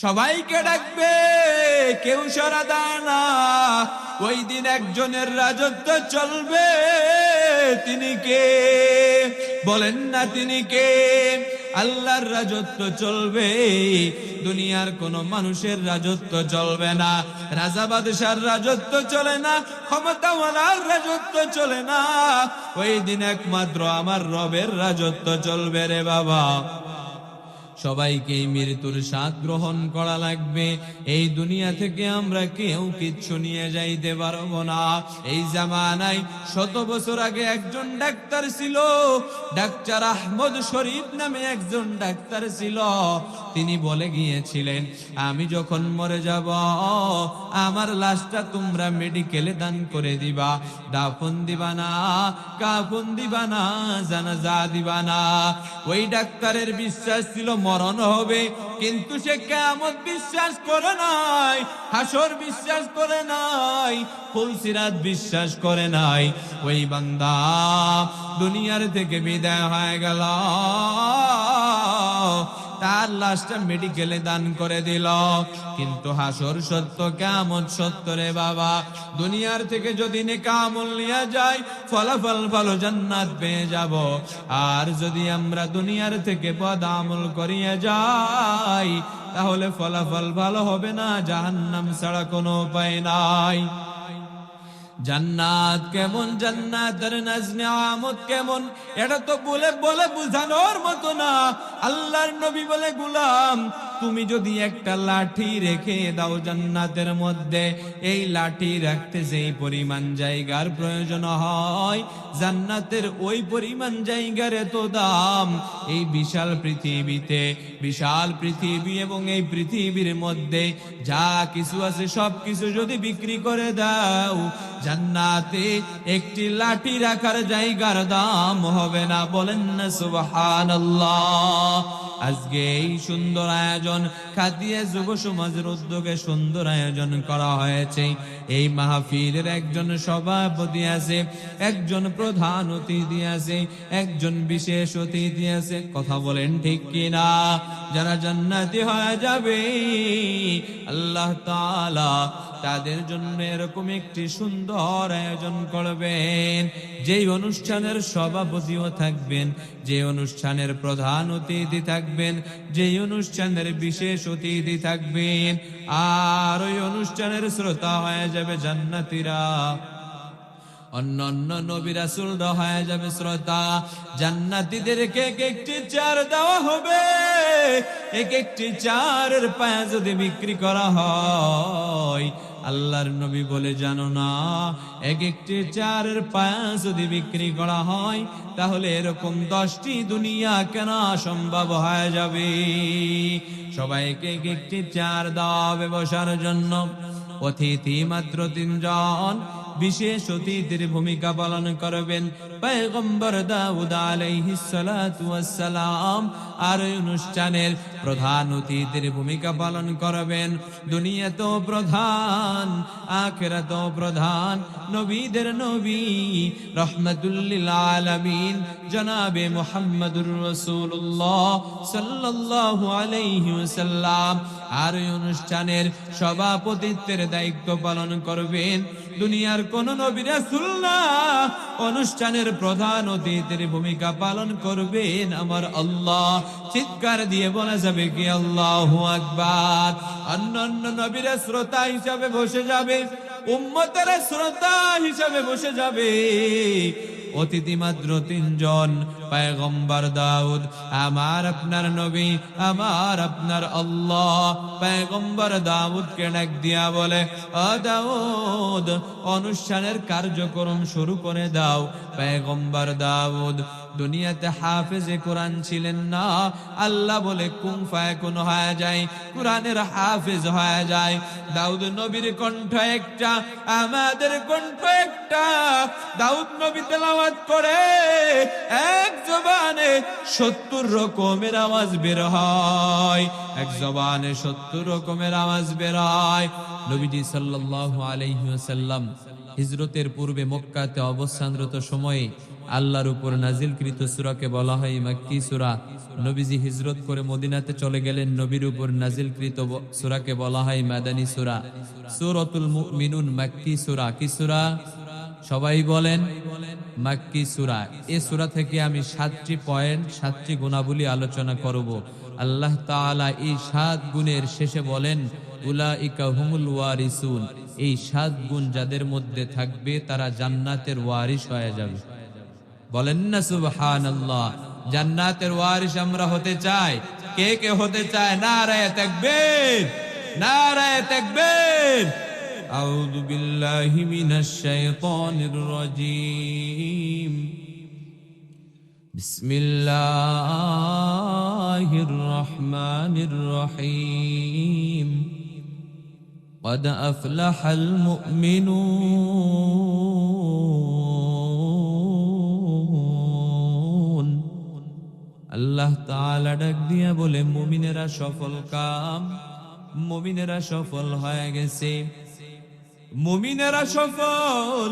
সবাইকে ডাকবে, কেউ সাড়া দেয় না। ওই দিন একজনের রাজত্ব চলবে, তিনি কে? বলেন না তিনি কে? আল্লাহর রাজত্ব চলবে, দুনিয়ার কোন মানুষের রাজত্ব চলবে না। রাজা বাদশার রাজত্ব চলে না, ক্ষমতাওয়ালার রাজত্ব চলে না। ওই দিন একমাত্র আমার রবের রাজত্ব চলবে রে বাবা। সবাইকে মৃত্যুর স্বাদ গ্রহণ করা লাগবে। এই দুনিয়া থেকে আমরা কেউ কিচ্ছু নিয়ে যাইতে পারবো না। এই জামানায় 100 বছর আগে একজন ডাক্তার ছিল, ডাক্তার আহমদ শরীফ নামে একজন ডাক্তার ছিল। তিনি বলে গিয়েছিলেন, আমি যখন মরে যাব আমার লাশটা তোমরা মেডিকেলে দান করে দিবা, দাফন দিবা না, কাফন দিবা না, জানাজা দিবা না। ওই ডাক্তারের বিশ্বাস ছিল মরণ হবে, কিন্তু সে কিয়ামত বিশ্বাস করে নাই, হাসর বিশ্বাস করে নাই, ফুলসিরাত বিশ্বাস করে নাই। ওই বান্দা দুনিয়ার থেকে বিদায় হয়ে গেল, তার লাশটা মেডিকেলে দান করে দিল। কিন্তু হাসর সত্য, কিয়ামত সত্য রে বাবা। দুনিয়ার থেকে যদি নেক আমল নিয়ে যাই, ফলাফল ভালো, জান্নাত পেয়ে যাব। আর যদি আমরা দুনিয়ার থেকে বদ আমল করিয়ে যাই, তাহলে ফলাফল ভালো হবে না, জাহান্নাম ছাড়া কোনো উপায় নাই। জান্নাত কেমন, জান্নাতের নাজ নিয়ামত কেমন, এটা তো বলে বলে বুঝানোর মতো না। আল্লাহর নবী বলে, গোলাম তুমি যদি একটা লাঠি রেখে দাও জান্নাতের মধ্যে, এই লাঠি রাখতে যেই পরিমাণ জায়গার প্রয়োজন হয়, জান্নাতের ওই পরিমাণ জায়গার এত দাম। এই বিশাল পৃথিবীতে, বিশাল পৃথিবী এবং এই পৃথিবীর মধ্যে যা কিছু আছে সব কিছু যদি বিক্রি করে দাও, জান্নাতে একটি লাঠি রাখার জায়গার দাম হবে না। বলেন না সুবহানাল্লাহ। আজকে এই সুন্দর আয়োজন খাদিয়া যুব সমাজের উদ্যোগে সুন্দর আয়োজন করা হয়েছে। এই মাহফিলের একজন সভাপতি আছে, একজন প্রধান অতিথি আছে, একজন বিশেষ অতিথি আছে। কথা বলেন ঠিক কিনা? যারা জান্নাতি হয়ে যাবে আল্লাহ তাআলা তাদের জন্য এরকম একটি সুন্দর আয়োজন করবেন, যেই অনুষ্ঠানের সভাপতিও থাকবেন, যে অনুষ্ঠানের প্রধান অতিথি থাকবেন, যেই অনুষ্ঠানের বিশেষ অতিথি থাকবেন, আর ওই অনুষ্ঠানের শ্রোতা হয়ে যাবে জান্নাতীরা, অন্যান্য নবী রাসূলরা হয়ে যাবে শ্রোতা। জান্নাতীদেরকে এক একটি চার দেওয়া হবে। এক একটি চারের পায়া যদি বিক্রি করা হয়, আল্লাহর নবী বলে, জানো না, এক একটি চারের পায়া যদি বিক্রি করা হয়, তাহলে এরকম 10টি দুনিয়া কেনা সম্ভব হয়ে যাবে। সবাইকে এক একটি চার দেওয়া হবে বসার জন্য। অতিথি মাত্র 3 জন। বিশেষ অতিথির ভূমিকা পালন করবেন পয়গম্বর দাউদ আলাইহিস সালাতু ওয়াস সালাম। আর এই অনুষ্ঠানের প্রধান অতিথির ভূমিকা পালন করবেন দুনিয়াতেও প্রধান, আখিরাতেও প্রধান, নবীদের নবী, রাহমাতুল লিল আলামিন জনাবে মুহাম্মদুর রাসূলুল্লাহ সাল্লাল্লাহু আলাইহি ওয়াসাল্লাম। আর এই অনুষ্ঠানের সভাপতিত্বের দায়িত্ব পালন করবেন দুনিয়ার কোন নবী রাসূল না, অনুষ্ঠানের প্রধান অতিথির ভূমিকা পালন করবেন আমার আল্লাহ। চিৎকার দিয়ে বলা যাবে কি আল্লাহু আকবার। অন্যান্য নবীরা শ্রোতা হিসাবে বসে যাবে, উম্মতেরা শ্রোতা হিসাবে বসে যাবে। অতিথি মাত্র 3 জন, পয়গম্বর দাউদ, আমার আপনার নবী, আমার আপনার আল্লাহ। পয়গম্বর দাউদকে ডাক দিয়া বলে, ও দাউদ, অনুষ্ঠানের কার্যক্রম শুরু করে দাও। পয়গম্বর দাউদ দুনিয়াতে হাফেজে কোরআন ছিলেন না। আল্লাহ বলে কুন ফায়াকুন হয়ে যায়, কোরআনের হাফেজ হয়ে যায়। দাউদ নবীর কণ্ঠ একটা, আমাদের কণ্ঠ একটা। দাউদ নবী তেলাওয়াত করে এক জবানে 70 রকমের আওয়াজ বের হয়, এক জবানে 70 রকমের আওয়াজ বের হয়। নবীজি সাল্লাল্লাহু আলাইহি ওয়াসাল্লাম হিজরতের পূর্বে মক্কাতে অবস্থানরত সময়ে আল্লাহর উপর নাজিলকৃত সূরাকে বলা হয় মাক্কি সূরা। নবীজি হিজরত করে মদিনাতে চলে গেলেন, নবীর উপর নাজিলকৃত সূরাকে বলা হয় মাদানী সূরা। সূরাতুল মুমিনুন মাক্কি সূরা। কি সূরা? সবাই বলেন মাক্কি সূরা। এই সূরা থেকে আমি 7টি পয়েন্ট, 7টি গুণাবলী আলোচনা করব। আল্লাহ তাআলা এই 7 গুণের শেষে বলেন উলাইকা হুমুল ওয়ারিসুন। এই 7 গুণ যাদের মধ্যে থাকবে তারা জান্নাতের ওয়ারিস হয়ে যাবে। বলেন না সুবহানাল্লাহ। জান্নাতের ওয়ারিস আমরা হতে চাই। কে কে হতে চায়? নারায়ে তাকবীর, নারায়ে তাকবীর। আউযু বিল্লাহি মিনাশ শাইতানির রাজীম। বিসমিল্লাহির রহমানির রহিম। قد أفلح المؤمنون। আল্লাহ তাআলা ডাক দিয়া বলে মুমিনেরা সফল কাম, মুমিনেরা সফল হয়ে গেছে, মুমিনেরা সফল,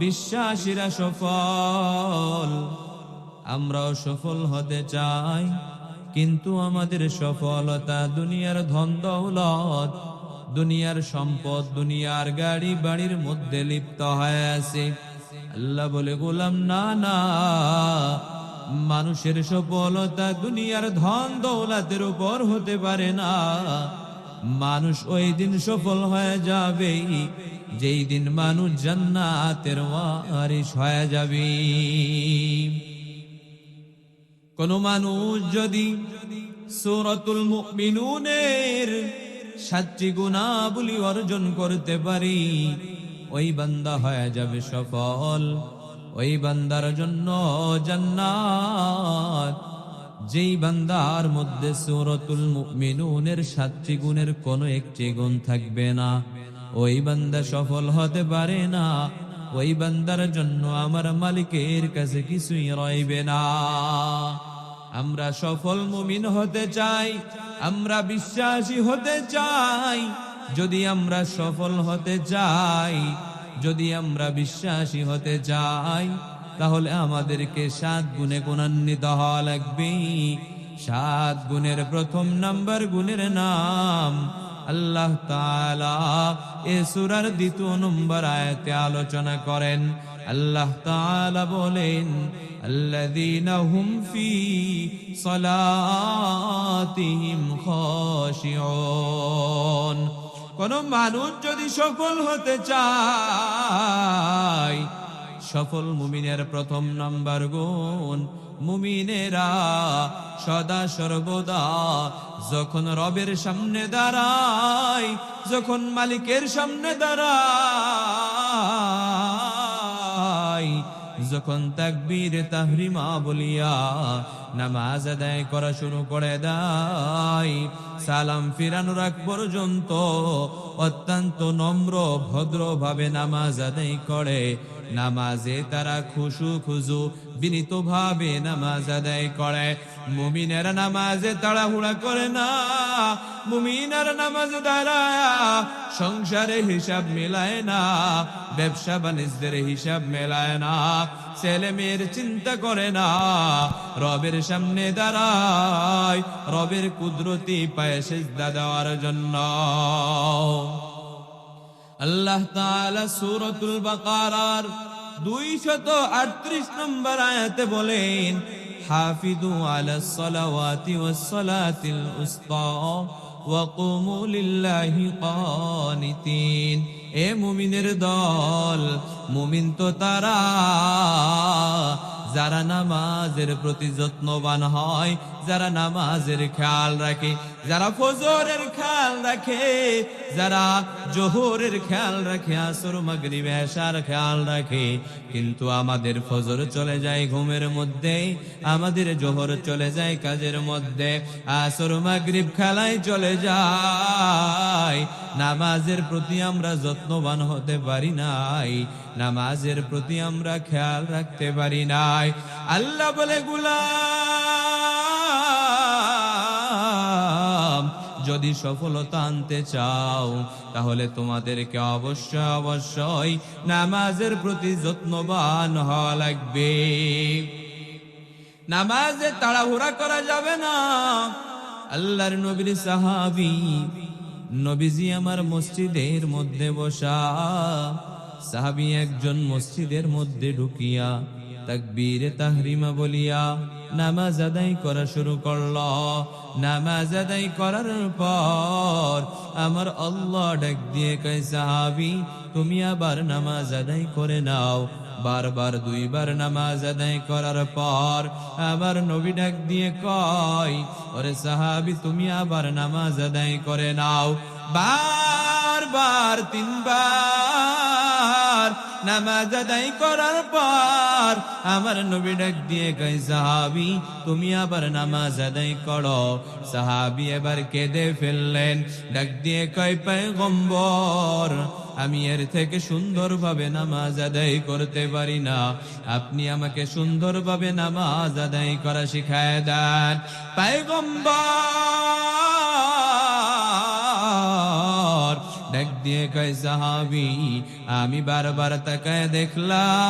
বিশ্বাসীরা সফল। আমরাও সফল হতে চাই, কিন্তু আমাদের সফলতা দুনিয়ার ধন দৌলত, দুনিয়ার সম্পদ, দুনিয়ার গাড়ি বাড়ির মধ্যে লিপ্ত হয়ে আছে। আল্লাহ বলে গোলাম না না, মানুষের সফলতা দুনিয়ার ধন দৌলতের উপর হতে পারে না। মানুষ ওই দিন সফল হয়ে যাবে যেই দিন মানুষ জান্নাতের ওয়ারিস হয়ে যাবে। কোন মানুষ যদি সূরাতুল মুমিনুনের 7টি গুণাবলী অর্জন করতে পারি, ওই বান্দা হয়ে যাবে সফল। ওই বান্দার জন্য জান্নাত। যেই বান্দার মধ্যে সূরাতুল মুমিনুনের 7টি গুণের কোনো একটি গুণ থাকবে না, ওই বান্দা সফল হতে পারে না। ওই বান্দার জন্য আমার মালিকের কাছে কিছুই রইবে না। আমরা সফল মুমিন হতে চাই, আমরা বিশ্বাসী হতে চাই। যদি আমরা সফল হতে চাই, যদি আমরা বিশ্বাসী হতে চাই, তাহলে আমাদেরকে 7 গুণে গুণান্বিত হওয়া লাগবে। 7 গুণের প্রথম নাম্বার গুণের নাম আল্লাহ তাআলা এ সূরার 2 নম্বর আয়াতে আলোচনা করেন। আল্লাহ তাআলা বলেন আল্লাযীনা হুম ফি সালাতিহিম খাশিউন। কোন মানুষ যদি সফল হতে চায়, সফল মুমিনের প্রথম নাম্বার গুণ, মুমিনেরা সদা সর্বদা যখন রবের সামনে দাঁড়ায়, যখন মালিকের সামনে দাঁড়ায়, যখন তাকবীর তাহরিমা বলিয়া নামাজ আদায় করা শুরু করে দেয়, সালাম ফিরানোর আগ পর্যন্ত অত্যন্ত নম্র ভদ্রভাবে নামাজ আদায় করে। নামাজে তারা খুজু বিনীত ভাবে নামাজ আদায় করে। মুমিনেরা নামাজে তাড়াহুড়া করে না। মুমিনেরা নামাজ দাঁড়ায় সংসারে হিসাব মেলায় না, ব্যবসা বাণিজ্যের হিসাব মেলায় না, ছেলে মেয়ের চিন্তা করে না, রবের সামনে দাঁড়ায় রবের কুদরতি পায়ে সিজদা দেওয়ার জন্য। আল্লাহ তাআলা সূরাতুল বাকারার 238 নম্বর আয়াতে বলেন হাফিজু আলাস সালাওয়াতি ওয়াস সালাতিল উসতা ওয়া কুমু লিল্লাহি কানিতিন। এ মুমিনের দল, মুমিন তো তারা যারা নামাজের প্রতি যত্নবান হয়, যারা নামাজের খেয়াল রাখে, যারা ফজরের খেয়াল রাখে, যারা জোহরের খেয়াল রাখে, আসর মাগরিব এশার খেয়াল রাখে। কিন্তু আমাদের ফজর চলে যায় ঘুমের মধ্যে, আমাদের জোহর চলে যায় কাজের মধ্যে, আসর মাগরিব খেলায় চলে যায়। নামাজের প্রতি আমরা যত্নবান হতে পারি নাই, নামাজের প্রতি আমরা খেয়াল রাখতে পারি নাই। আল্লাহ বলে গোলাম যদি সফলতা আনতে চাও তাহলে তোমাদেরকে অবশ্যই নামাজের প্রতি যত্নবান হওয়া লাগবে। নামাজে তাড়াহুড়া করা যাবে না। আল্লাহর নবীর সাহাবী নবীজি আমার মসজিদের মধ্যে বসা, সাহাবী একজন মসজিদের মধ্যে ঢুকিয়া তাকবীরে তাহরিমা বলিয়া নামাজ আদায় করা শুরু করল। নামাজ আদায় করার পর আমার আল্লাহ ডাক দিয়ে কয়, সাহাবী তুমি আবার নামাজ আদায় করে নাও। বারবার দুইবার নামাজ আদায় করার পর আবার নবী ডাক দিয়ে কয়, ওরে সাহাবী তুমি আবার নামাজ আদায় করে নাও। বারবার তিনবার নামাজ আদায় করার পর আমার নবী ডাক দিয়ে কয়, সাহাবী তুমি আবার নামাজ আদায় করো। সাহাবী এবার কেঁদে ফেললেন, ডাক দিয়ে কয়, পয়গম্বর আমি এর থেকে সুন্দরভাবে নামাজ আদায় করতে পারি না, আপনি আমাকে সুন্দরভাবে নামাজ আদায় করা শিখায় দেন। পয়গম্বর ডাক দিয়ে কয়, সাহাবী আমি বারবার তাকায় দেখলাম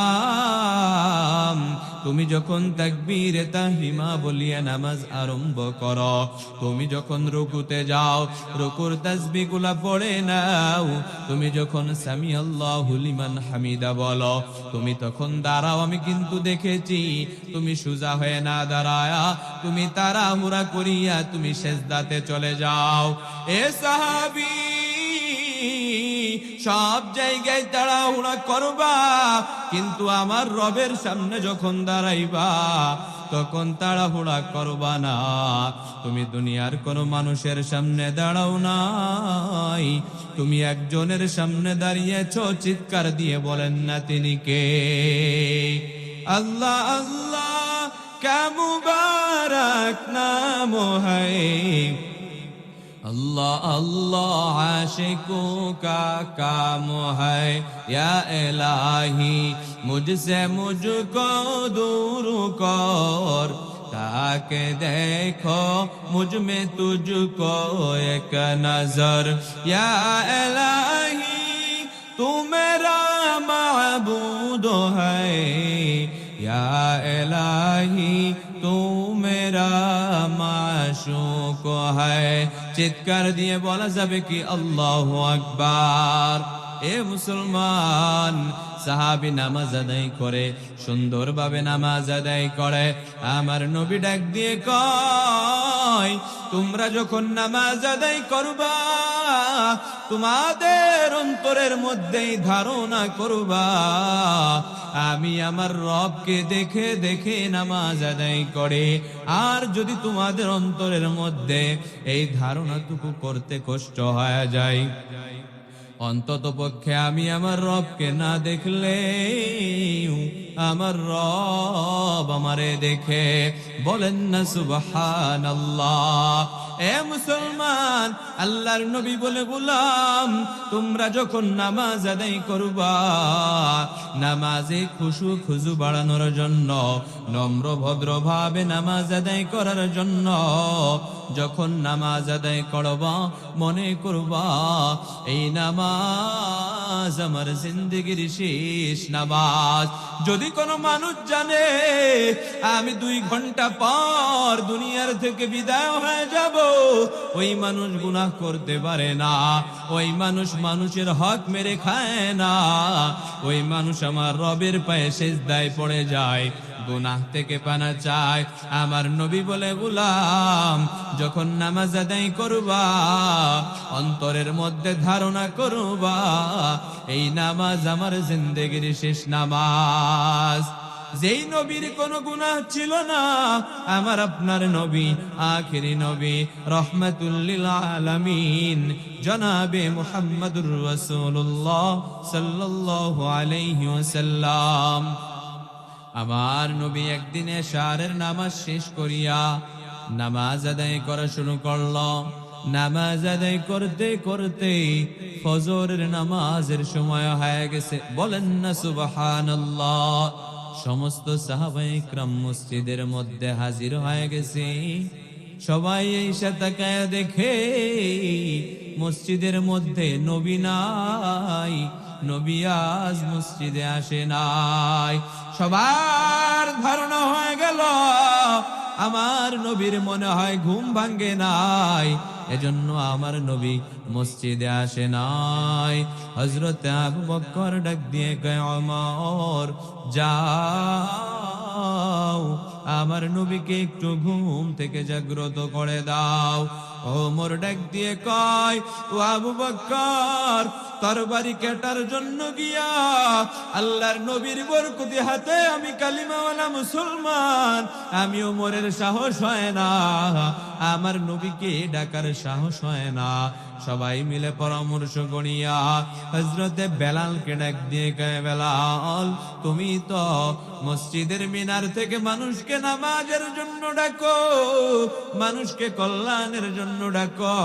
তুমি যখন তাকবীরে তাহরিমা বলিয়া নামাজ আরম্ভ করো, তুমি যখন রুকুতে যাও রুকুর তাসবিহগুলা পড়ে নাও, তুমি যখন সামি আল্লাহু লিমান হামিদা বলো তুমি তখন দাঁড়াও। আমি কিন্তু দেখেছি তুমি সোজা হয়ে না দাঁড়ায়া তুমি তাড়াহুড়া করিয়া তুমি সেজদাতে চলে যাও। এ সাহাবী সব জায়গায় তাড়াহুড়া করবা, কিন্তু আমার রবের সামনে যখন দাঁড়াইবা তখন তাড়াহুড়া করবা না। তুমি দুনিয়ার কোন মানুষের সামনে দাঁড়াও নাই, তুমি একজনের সামনে দাঁড়িয়েছো। চিৎকার দিয়ে বলেন না তিনি কে? আল্লাহ আল্লাহ কা মুবারক নাম হ্যায়, अल्लाह अल्लाह आशिकों का काम है। या इलाही मुझसे मुझको दूर कर, ताकि देखो मुझ में तुझको एक नजर। या इलाही तू मेरा माबूद है, या इलाही तू मेरा माशूक है। চিৎকার দিয়ে বলা যাবে কি আল্লাহু আকবার? এ মুসলমান, সাহাবী নামাজ আদায় করে সুন্দরভাবে নামাজ আদায় করে। আমার নবী ডাক দিয়ে কয়, তোমরা যখন নামাজ আদায় করবা তোমাদের অন্তরের মধ্যেই ধারণা করবা আমি আমার রবকে দেখে দেখে নামাজ আদায় করে। আর যদি তোমাদের অন্তরের মধ্যে এই ধারণাটুকু করতে কষ্ট হয়ে যায়, অন্তত পক্ষে আমি আমার রবকে না দেখলে আমার রব আমারে দেখে। বলেন না সুবহানাল্লাহ। এ মুসলমান, আল্লাহর নবী বলে, গোলাম তোমরা যখন নামাজ আদায় করবা নামাজে খুজু বাড়ানোর জন্য, নম্র ভদ্রভাবে নামাজ আদায় করার জন্য যখন নামাজ আদায় করবা মনে করবা এই নামাজ আমার জিন্দেগির শেষ নামাজ। যদি কোনো মানুষ জানে আমি 2 ঘন্টা পর দুনিয়ার থেকে বিদায় হয়ে যাব, ওই মানুষ গুনাহ করতে পারে না, ওই মানুষ মানুষের হক মেরে খায় না, ওই মানুষ আমার রবের পায়ে সিজদায় পড়ে যায়, গুনাহ থেকে পানা চায়। আমার নবী বলে, গোলাম যখন নামাজ আদায় করবা অন্তরের মধ্যে ধারণা করবা এই নামাজ আমার জিন্দেগির শেষ নামাজ। যেই নবীর কোনো গুনাহ ছিল না, আমার আপনার নবী, আখিরি নবী, রহমাতুল লিল আলামিন জনাবে মুহাম্মদুর রাসূলুল্লাহ সাল্লাল্লাহু আলাইহি ওয়াসাল্লাম। আমার নবী একদিন এশারের নামাজ শেষ করিয়া নামাজ আদায় করা শুরু করলো। নামাজ আদায় করতে করতে ফজরের নামাজের সময় হয়ে গেছে। বলেন না সুবহানাল্লাহ। সমস্ত সাহাবায়ে কিরাম মসজিদের মধ্যে হাজির হয়ে গেছে। সবাই এসে তাকায় দেখে মসজিদের মধ্যে নবী নাই, নবী আজ মসজিদে আসে নাই। সবার ধারণা হয়ে গেল আমার নবীর মনে হয় ঘুম ভাঙ্গে নাই, এজন্য আমার নবী মসজিদে আসে নাই। হযরত আবু বকর ডাক দিয়ে কয়, ওমর যাও আমার নবীকে একটু ঘুম থেকে জাগ্রত করে দাও। ওমর ডাক দিয়ে কয়, ও আবু বকর, তরবারি কাটার জন্য গিয়া আল্লাহর নবীর বরকতি হাতে আমি কালিমাওয়ালা মুসলমান, আমি ওমরের সাহস হয় না, আমার নবীকে ডাকার সাহস হয় না। সবাই মিলে পরামর্শ করিয়া হযরতে বেলালকে ডাক দিয়ে কয়, বেলাল তুমি তো মসজিদের মিনার থেকে মানুষকে নামাজের জন্য ডাকো, মানুষকে কল্যাণের জন্য ডাকো,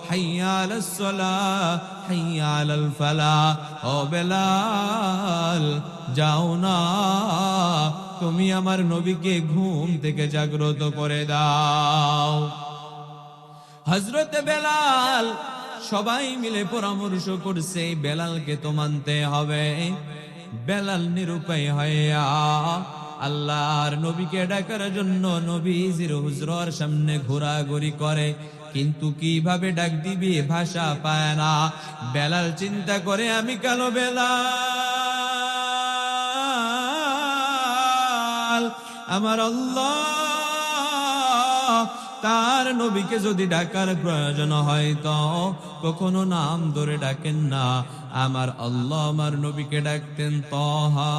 হাইয়া আলাস সালাহ হাইয়া আলাল ফালাহ। ও বেলাল যাও না, তুমি আমার নবীকে ঘুম থেকে জাগ্রত করে দাও। হযরতে বেলাল, সবাই মিলে পরামর্শ করছে বেলালকে তো মানতে হবে। বেলাল নিরুপায় হইয়া আল্লাহর নবীকে ডাকার জন্য নবীজির হুজরার সামনে ঘোরাঘুরি করে, কিন্তু কিভাবে ডাক দিবি ভাষা পায় না। বেলাল চিন্তা করে, আমি কালো বেলাল, আমার আল্লাহ তার নবীকে যদি ডাকার প্রয়োজন হয় তো কখনো নাম ধরে ডাকেন না। আমার আল্লাহ আমার নবীকে ডাকতেন তাহা,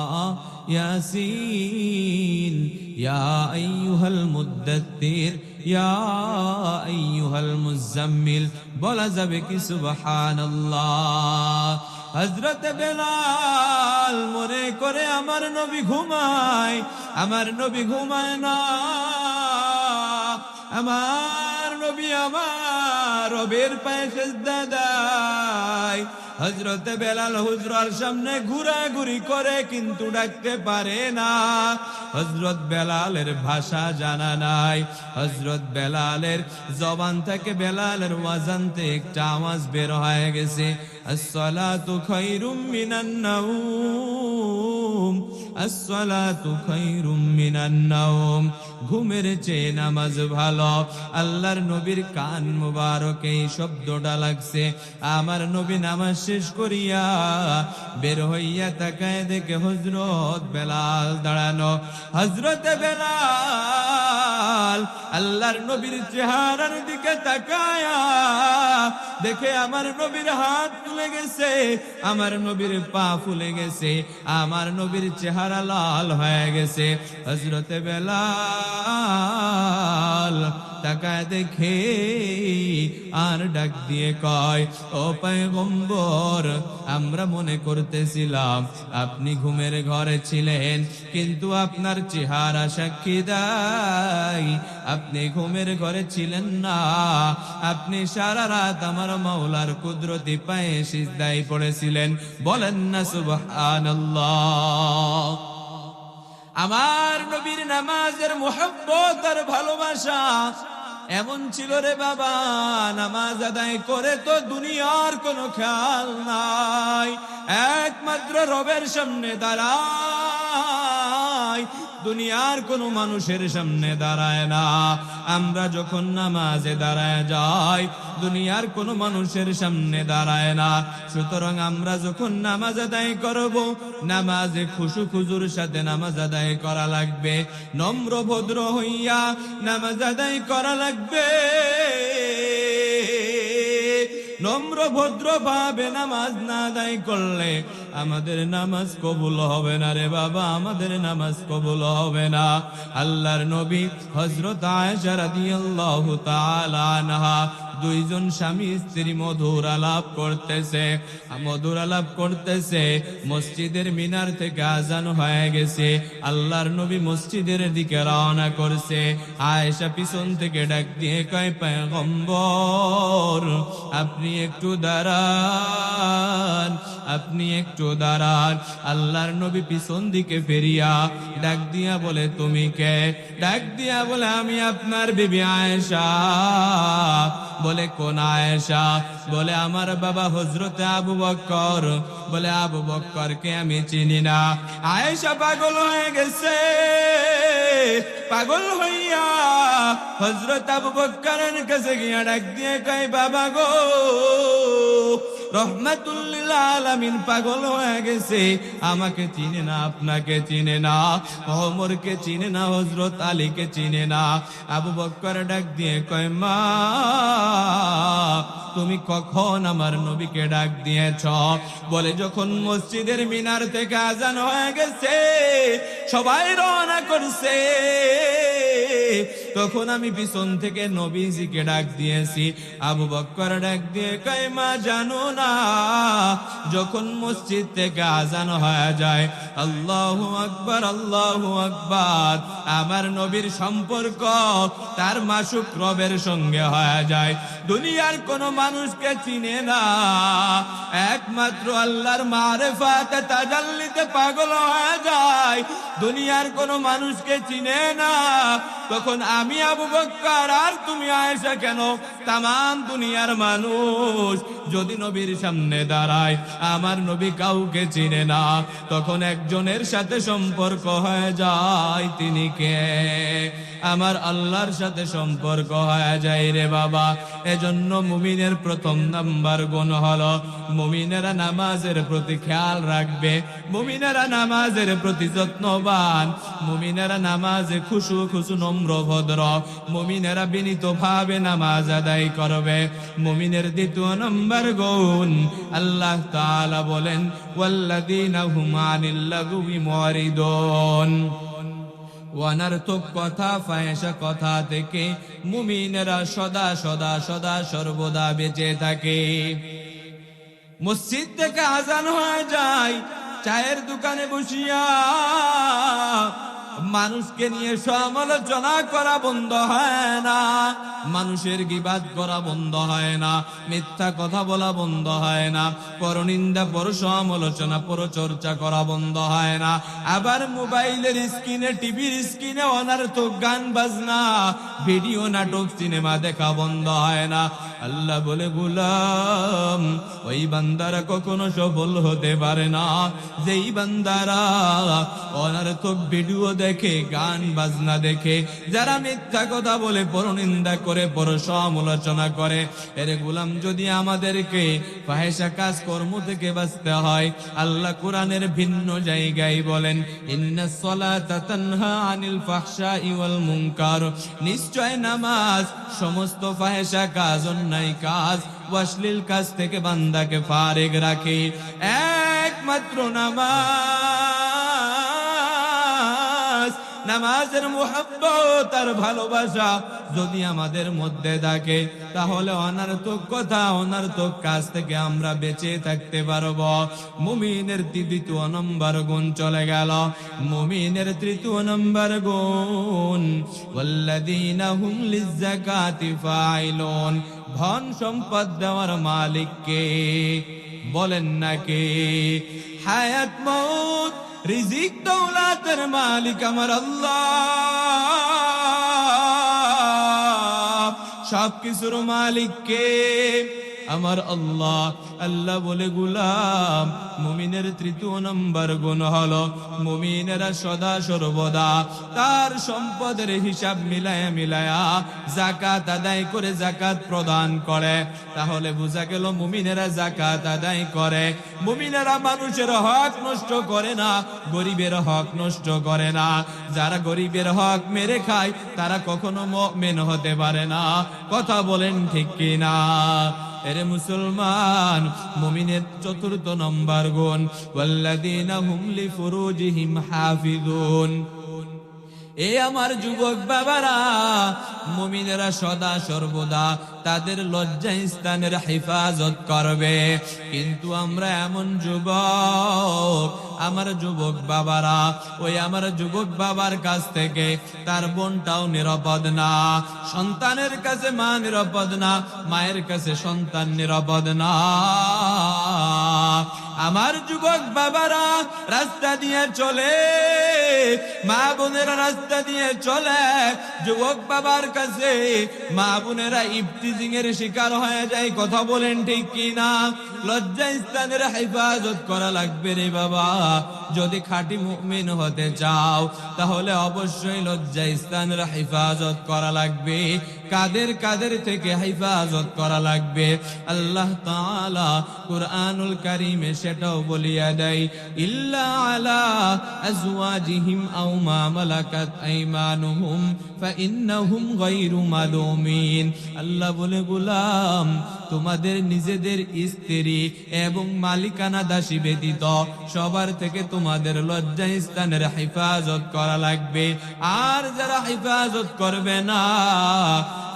ইয়াসিন, ইয়া আইয়ুহাল মুদ্দাত্তির, ইয়া আইয়ুহাল মুজাম্মিল, বলা যাবে কি সুবহানাল্লাহ। হযরতে বেলাল মনে করে আমার নবী ঘুমায়, আমার নবী ঘুমায় না, আমার নবী আমার রবের পায়ে সিজদা দেয়। হযরতে বেলাল হুজরার সামনে ঘোরাঘুরি করে কিন্তু ডাকতে পারে না। হযরত বেলালের ভাষা জানা নাই, হযরত বেলালের জবান থেকে বেলালের ওয়াজান থেকে একটা আওয়াজ বের হয়ে গেছে, আসসালাতু খায়রুম মিনান নাওম, আসসালাতু খায়রুম মিনান নাওম, ঘুমের চেয়ে নামাজ ভালো। আল্লাহর নবীর কান মুবারকে এই শব্দটা লাগছে। আমার নবী নামাজ শেষ করিয়া বের হইয়া তাকায় দেখে হযরত বেলাল দাঁড়ানো। হযরতে বেলাল আল্লাহর নবীর চেহারার দিকে তাকায়া দেখে আমার নবীর হাত ফুলে গেছে, আমার নবীর পা ফুলে গেছে, আমার নবীর চেহারা লাল হয়ে গেছে। হযরতে বেলাল তাকায় দেখে আর ডাক দিয়ে কয়, ও পয়গম্বর, আমরা মনে করতেছিলাম আপনি ঘুমের ঘরে ছিলেন, কিন্তু আপনার চেহারা সাক্ষী দেয় আপনি ঘুমের ঘরে ছিলেন না, আপনি সারা রাত আমার মাওলার কুদরতি পায়ে সিজদায় পড়েছিলেন। বলেন না সুবহানাল্লাহ। আমার নবীর নামাজের মুহাব্বত আর ভালোবাসা এমন ছিল রে বাবা, নামাজ আদায় করে তো দুনিয়ার কোনো খেয়াল নাই, একমাত্র রবের সামনে দাঁড়ায়, দুনিয়ার কোনো মানুষের সামনে দাঁড়ায় না। আমরা যখন নামাজে দাঁড়ায় যাই দুনিয়ার কোনো মানুষের সামনে দাঁড়ায় না। সুতরাং আমরা যখন নামাজ আদায় করব, নামাজে খুশু খুজুর সাথে নামাজ আদায় করা লাগবে, নম্র ভদ্র হইয়া নামাজ আদায় করা লাগবে। নম্র ভদ্র ভাবে নামাজ না আদায় করলে আমাদের নামাজ কবুল হবে না রে বাবা, আমাদের নামাজ কবুল হবে না। আল্লাহর নবী হযরত আয়েশা রাদিয়াল্লাহু তাআলা আনহা দুইজন স্বামী স্ত্রী মধুর আলাপ করতেছে। মসজিদের মিনার থেকে আজান হয়ে গেছে, আল্লাহর নবী মসজিদের দিকে রওনা করছে। আয়েশা পিছন থেকে ডাক দিয়ে কয়, পয়গম্বর আপনি একটু দাঁড়ান। আল্লাহর নবী পিছন দিকে ফেরিয়া ডাক দিয়া বলে, তুমি কে? ডাক দিয়া বলে, আমি আপনার বিবি আয়েশা। বলে, কোন আয়েশা? বলে, আমার বাবা হযরতে আবু বকর। বলে, আবু বকরকে আমি চিনি না। আয়েশা পাগল হয়ে গেছে। পাগল হইয়া হযরত আবু বকরের কাছে গিয়া ডাক দিয়ে কয়, বাবা গো, রহমাতুল লিল আলামিন পাগল হয়ে গেছে, আমাকে চিনে না, আপনাকে চিনে না, ওমরকে চিনে না, হযরত আলীকে চিনে না। আবু বকর ডাক দিয়ে কয়, মা তুমি কখন আমার নবীকে ডাক দিয়েছ? বলে, যখন মসজিদের মিনার থেকে আজান হয়ে গেছে, সবাই রওনা করছে, তখন আমি পিছন থেকে নবীজিকে ডাক দিয়েছি। আবু বকর ডাক দিয়ে কয়, মা জানো না, যখন মসজিদ থেকে আজান হয়ে যায়, আল্লাহু আকবার, আল্লাহু আকবার, আমার নবীর সম্পর্ক তার মাসুক রবের সঙ্গে হয়ে যায়। দুনিয়ার কোন মানুষকে চিনে না, একমাত্র আল্লাহর মারিফাতে তাজাল্লিতে পাগল হয়ে যায়। দুনিয়ার কোন মানুষকে চিনে না, তখন আমি আবু বকর আর তুমি আয়েশা কেন, তামাম দুনিয়ার মানুষ যদি নবীর সামনে দাঁড়ায়, আমার নবী কাউকে চিনে না, তখন একজনের সাথে সম্পর্ক হয়ে যায়। তিনি কে? আমার আল্লাহর সাথে সম্পর্ক হয়ে যায় রে বাবা। এজন্য মুমিনের প্রথম নাম্বার গুণ হলো, মুমিনেরা নামাজের প্রতি খেয়াল রাখবে, মুমিনেরা নামাজের প্রতি যত্নবান, মুমিনেরা নামাজে খুশু নম্র ভদ্র, মুমিনেরা বিনীত ভাবে নামাজ আদায় করবে। মুমিনের দ্বিতীয় নম্বর গুণ, আল্লাহ তাআলা বলেন, ওয়াল্লাযীনা হুম আনিল লাগwi মুরিদুন। অনর্থক কথা, ফাহিশা কথা থেকে মুমিনেরা সদা সর্বদা বেঁচে থাকে। মসজিদ থেকে আজান হয়ে যায়, চায়ের দোকানে বসিয়া মানুষকে নিয়ে সমালোচনা করা বন্ধ হয় না, মানুষের গীবাত করা বন্ধ হয় না, মিথ্যা কথা বলা বন্ধ হয় না, পরনিন্দা, পর সমালোচনা, পর চর্চা করা বন্ধ হয় না। আবার মোবাইলের স্ক্রিনে, টিভির স্ক্রিনে অনর্থক গান বাজনা, ভিডিও, নাটক, সিনেমা দেখা বন্ধ হয় না। আল্লাহ বলে, গোলাম, ওই বান্দারা কখনো সফল হতে পারে না যেই বান্দারা অনর্থক ভিডিও দেখে, গান বাজনা দেখে, যারা মিথ্যা কথা বলে, পরনিন্দা করে, পর সমালোচনা করে। এর গোলাম, যদি আমাদেরকে ফাহিশা কাজ কর্ম থেকে বাঁচতে হয়, আল্লাহ কোরআনের ভিন্ন জায়গায় বলেন, ইন্নাস সালাতা তানহা আনিল ফাহশাই ওয়াল মুনকার, নিশ্চয় নামাজ সমস্ত ফাহিশা কাজ, অন্যায় কাজ, অশ্লীল কাজ থেকে বান্দাকে ফারেগ রাখে। একমাত্র নামাজের মুহাব্বত আর ভালোবাসা যদি আমাদের মধ্যে থাকে, তাহলে অনর্থক কথা, অনর্থক কাজ থেকে আমরা বেঁচে থাকতে পারব। মুমিনের দ্বিতীয় নম্বর গুণ চলে গেল। মুমিনের তৃতীয় নম্বর গুণ, ওয়াল্লাযীনা হুম লিয-যাকাতি ফাইলুন, ধন সম্পদ দেওয়ার মালিক কে? বলেন না কে? হায়াত মউত রিজিক দৌলাতের মালিক আমার আল্লাহ, সবকিছুর মালিক কে? আমার আল্লাহ। আল্লাহ বলে, গোলাম, মুমিনের তৃতীয় নম্বর গুণ হলো, মুমিনেরা সদা সর্বদা তার সম্পদের হিসাব মিলায়া যাকাত আদায় করে, যাকাত প্রদান করে। তাহলে বোঝা গেল মুমিনেরা যাকাত আদায় করে। মুমিনেরা মানুষের হক নষ্ট করে না, গরিবের হক নষ্ট করে না। যারা গরিবের হক মেরে খায়, তারা কখনো মুমিন হতে পারে না। কথা বলেন ঠিক কিনা? এরে মুসলমান, মুমিনের চতুর্থ নম্বর গুণ, ওয়াল্লাযীনা হুম লিফুরুজিহিম হাফিজুন, এ আমার যুবক বাবারা, মুমিনেরা সদা সর্বদা তাদের লজ্জা স্থানের হেফাজত করবে। কিন্তু আমরা এমন যুবক, আমার যুবক বাবারা, ওই আমার যুবক বাবার কাছ থেকে তার বোনটাও নিরাপদ না, সন্তানের কাছে মা নিরাপদ না, মায়ের কাছে সন্তান নিরাপদ না। আমার যুবক বাবারা রাস্তা দিয়ে চলে, মা বোনেরা রাস্তা দিয়ে চলে, যুবক বাবার কাছে মা বোনেরা ইফতিজিং এর শিকার হয়ে যায়। কথা বলেন ঠিক কিনা? লজ্জা স্থানের হেফাজত করা লাগবে রে বাবা। যদি খাঁটি মুমিন হতে চাও তাহলে অবশ্যই লজ্জা স্থানের হেফাজত করা লাগবে। কাদের থেকে হেফাজত করা লাগবে? আল্লাহ তাআলা কুরআনুল কারীমে সেটাও বলিয়া দেয়, ইল্লা আলা আজওয়াজিহিম আও মা মালাকাত আইমানুহুম ফাইন্নাহুম গায়রু মালুমিন। আল্লাহ বলে, গোলাম, তোমাদের নিজেদের স্ত্রী এবং মালিকানা দাসী ব্যতীত সবার থেকে তোমাদের লজ্জা স্থানের হেফাজত করা লাগবে। আর যারা হেফাজত করবে না,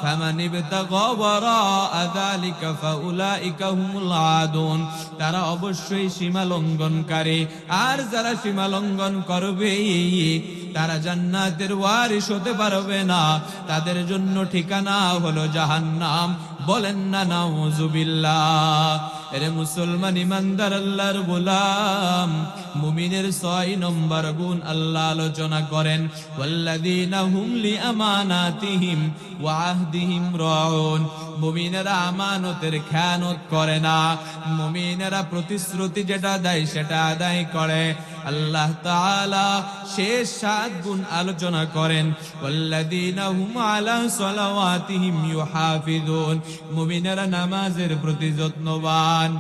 ফামান ইবতাগা ওয়ারাআ যালিকা ফাউলাইকা হুমুল আদুন, তারা অবশ্যই সীমা লঙ্ঘনকারী। আর যারা সীমা লঙ্ঘন করবে তারা জান্নাতের ওয়ারিস হতে পারবে না, তাদের জন্য ঠিকানা হলো জাহান্নাম। বলেন না নাউজুবিল্লাহ। এরে মুসলমান ইমানদার আল্লাহর গোলাম, মুমিনের 6 নম্বর গুণ আল্লাহ আলোচনা করেন, ওয়াল্লাযীনা হুম লিআমানাতিহিম ওয়া আহদিহিম রাউন। মুমিনেরা আমানতের খেয়ানত করে না, মুমিনেরা প্রতিশ্রুতি যেটা দেয় সেটা আদায় করে। আল্লাহ তাআলা শেষ 7 গুণ আলোচনা করেন, ওয়াল্লাযীনা হুম আলা সালাওয়াতিহিম ইউহাফিজুন। মুমিনেরা নামাজের প্রতি যত্নবান,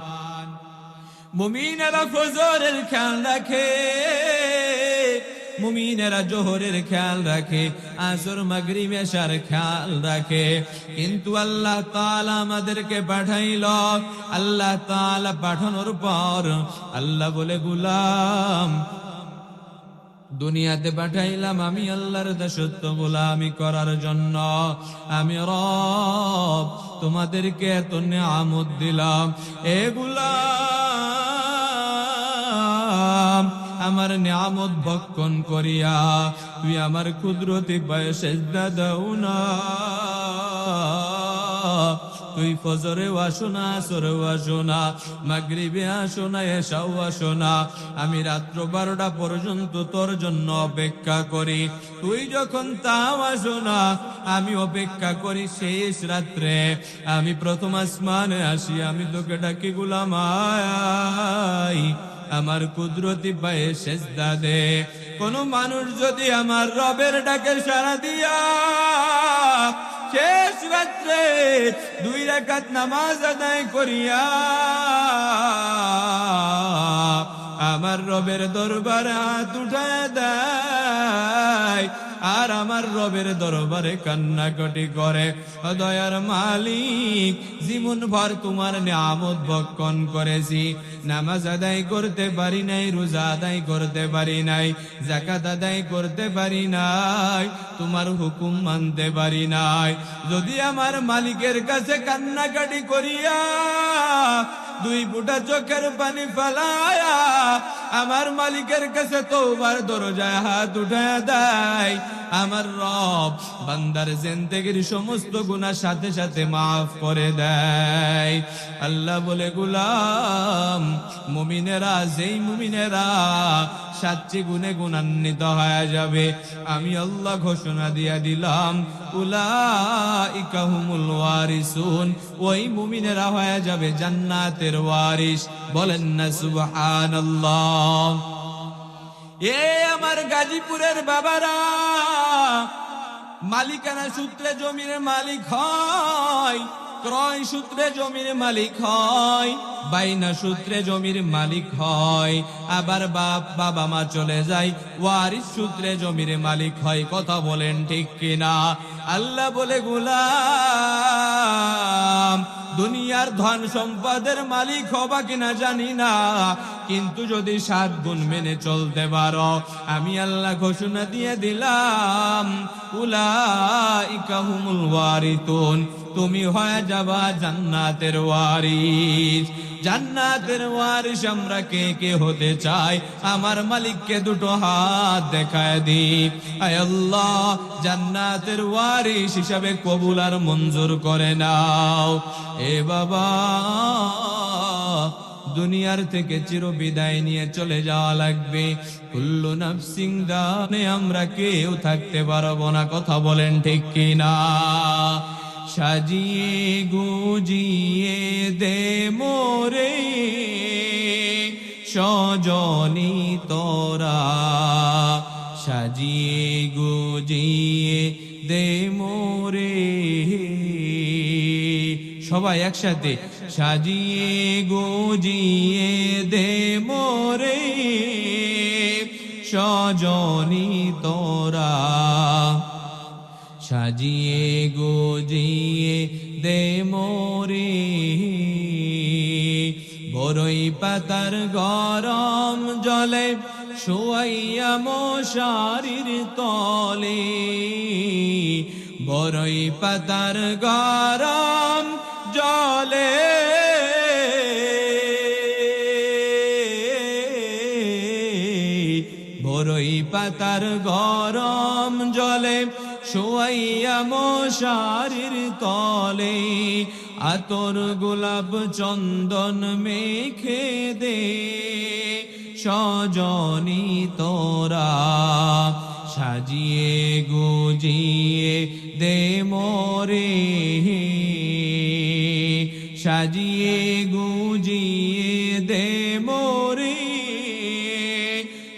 মুমিনেরা ফজরের খেয়াল রাখে, মুমিনেরা জোহরের খেয়াল রাখে, আসর মাগরিব এশার খেয়াল রাখে। কিন্তু আল্লাহ তাআলা আমাদেরকে পাঠাইল, আল্লাহ তাআলা পাঠানোর পর আল্লাহ বলে, গোলাম, দুনিয়াতে পাঠাইলাম আমি আল্লাহর দাসত্ব গোলামি করার জন্য। আমি রব তোমাদেরকে এত নিয়ামত দিলাম, এ গোলাম, আমার নিয়ামত ভক্ষণ করিয়া তুই আমার কুদরতি পায়ে সিজদা দাও না। তুই ফজরে আসো না, আসরে আসো না, মাগরিবে আসো না, এশাও আসো না, আমি রাত্র 12টা পর্যন্ত তোর জন্য অপেক্ষা করি। তুই যখন তাও আসো না, আমি অপেক্ষা করি শেষ রাত্রে, আমি প্রথম আসমানে আসি, আমি তোকে ডাকি, গোলাম আয়, আমার কুদরতি পায়ে সিজদা দে। কোন মানুষ যদি আমার রবের ডাকে সাড়া দিয়া শেষ রাত্রে 2 রাকাত নামাজ আদায় করিয়া আমার রবের দরবারে হাত উঠায় দেয় আর আমার রবের দরবারে কান্নাকাটি করে, দয়ার মালিক, জীবন ভর তোমার নিয়ামত ভক্ষণ করেছি, নামাজ আদায় করতে পারি নাই, রোজা আদায় করতে পারি নাই, যাকাত আদায় করতে পারি নাই, তোমার হুকুম মানতে পারি নাই। যদি আমার মালিকের কাছে কান্নাকাটি করিয়া 2 ফোঁটা চোখের পানি ফেলায়া আমার মালিকের কাছে তওবার দরজায় হাত উঠায় দেয়, আমার রব বান্দার জিন্দেগীর সমস্ত গুনাহ সাথে সাথে মাফ করে দেয়। আল্লাহ বলে, গোলাম, মুমিনেরা, যেই মুমিনেরা 7টি গুণে গুণান্বিত হয়ে যাবে, আমি আল্লাহ ঘোষণা দিয়া দিলাম, উলাইকা হুমুল ওয়ারিসুন, ওই মুমিনেরা হয়ে যাবে জান্নাতের ওয়ারিস। বলেন না সুবহানাল্লাহ। এ আমার গাজীপুরের বাবারা, মালিকানা সূত্রে জমির মালিক হয়, ক্রয় সূত্রে জমির মালিক হয়, বাইনা সূত্রে জমির মালিক হয়, আবার বাবা মা চলে যায়, ওয়ারিস সূত্রে জমির মালিক হয়। কথা বলেন ঠিক কিনা? আল্লাহ বলে, গোলাম, দুনিয়ার ধন সম্পদের মালিক হবা কিনা জানি না, কিন্তু যদি 7 গুণ মেনে চলতে পারো, আমি আল্লাহ ঘোষণা দিয়ে দিলাম উলাইকা হুমুল ওয়ারিতুন, তুমি হয়ে যাবা জান্নাতের ওয়ারিস। জান্নাতের ওয়ারিস আমরা কে কে হতে চাই? আমার মালিককে দুটো হাত দেখায় দি। আয় আল্লাহ, জান্নাতের ওয়ারিস হিসাবে কবুল আর মঞ্জুর করে নাও। এ বাবা, দুনিয়ার থেকে চির বিদায় নিয়ে চলে যাওয়া লাগবে। কুল্লু নাফসিং দানে আমরা কেউ থাকতে পারবো না, কথা বলেন ঠিক কিনা? সাজিয়ে গুজিয়ে দে মোরে সজনি তোরা, সাজিয়ে গুজিয়ে দে মোরে। সবাই একসাথে, সাজিয়ে গুজিয়ে দে মোরে সজনি তোরা, সাজিয়ে গুজিয়ে দে মোরে। বরই পাতার গরম জলে শোয়াইয়া মশারির তলে, বরই পাতার গরম জলে বরই পাতার গরম জলে শোয়াইয়া মশারির তলে, আতর গোলাপ চন্দন মেখে দে সজনি তোরা, সাজিয়ে গুজিয়ে দে মোরে, সাজিয়ে গুজিয়ে দে মোরে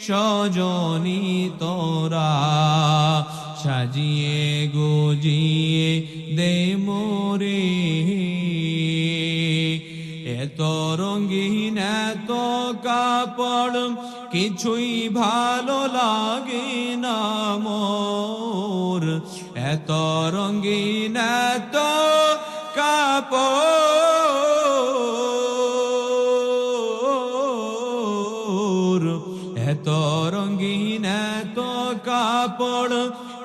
সজনি তোরা, সাজিয়ে গুজিয়ে দে মোরে। এত রঙিন এত কাপড় কিছুই ভালো লাগে না মোর, এত রঙিন এত কাপড়, এত রঙিন এত কাপড়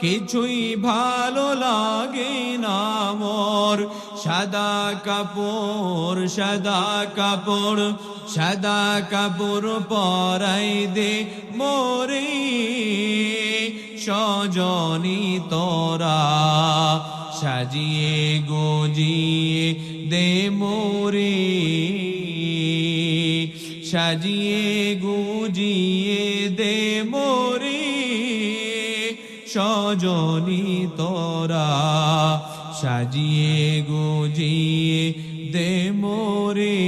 কিছুই ভালো লাগে না মোর। সাদা কাপড় সাদা কাপড় সাদা কাপড় পরাই দে মোরে সজনি তোরা, সাজিয়ে গুজিয়ে দে মোরে, সাজিয়ে গুজিয়ে দে মোরে সজনি তোরা, সাজিয়ে গুজিয়ে দে মোরে।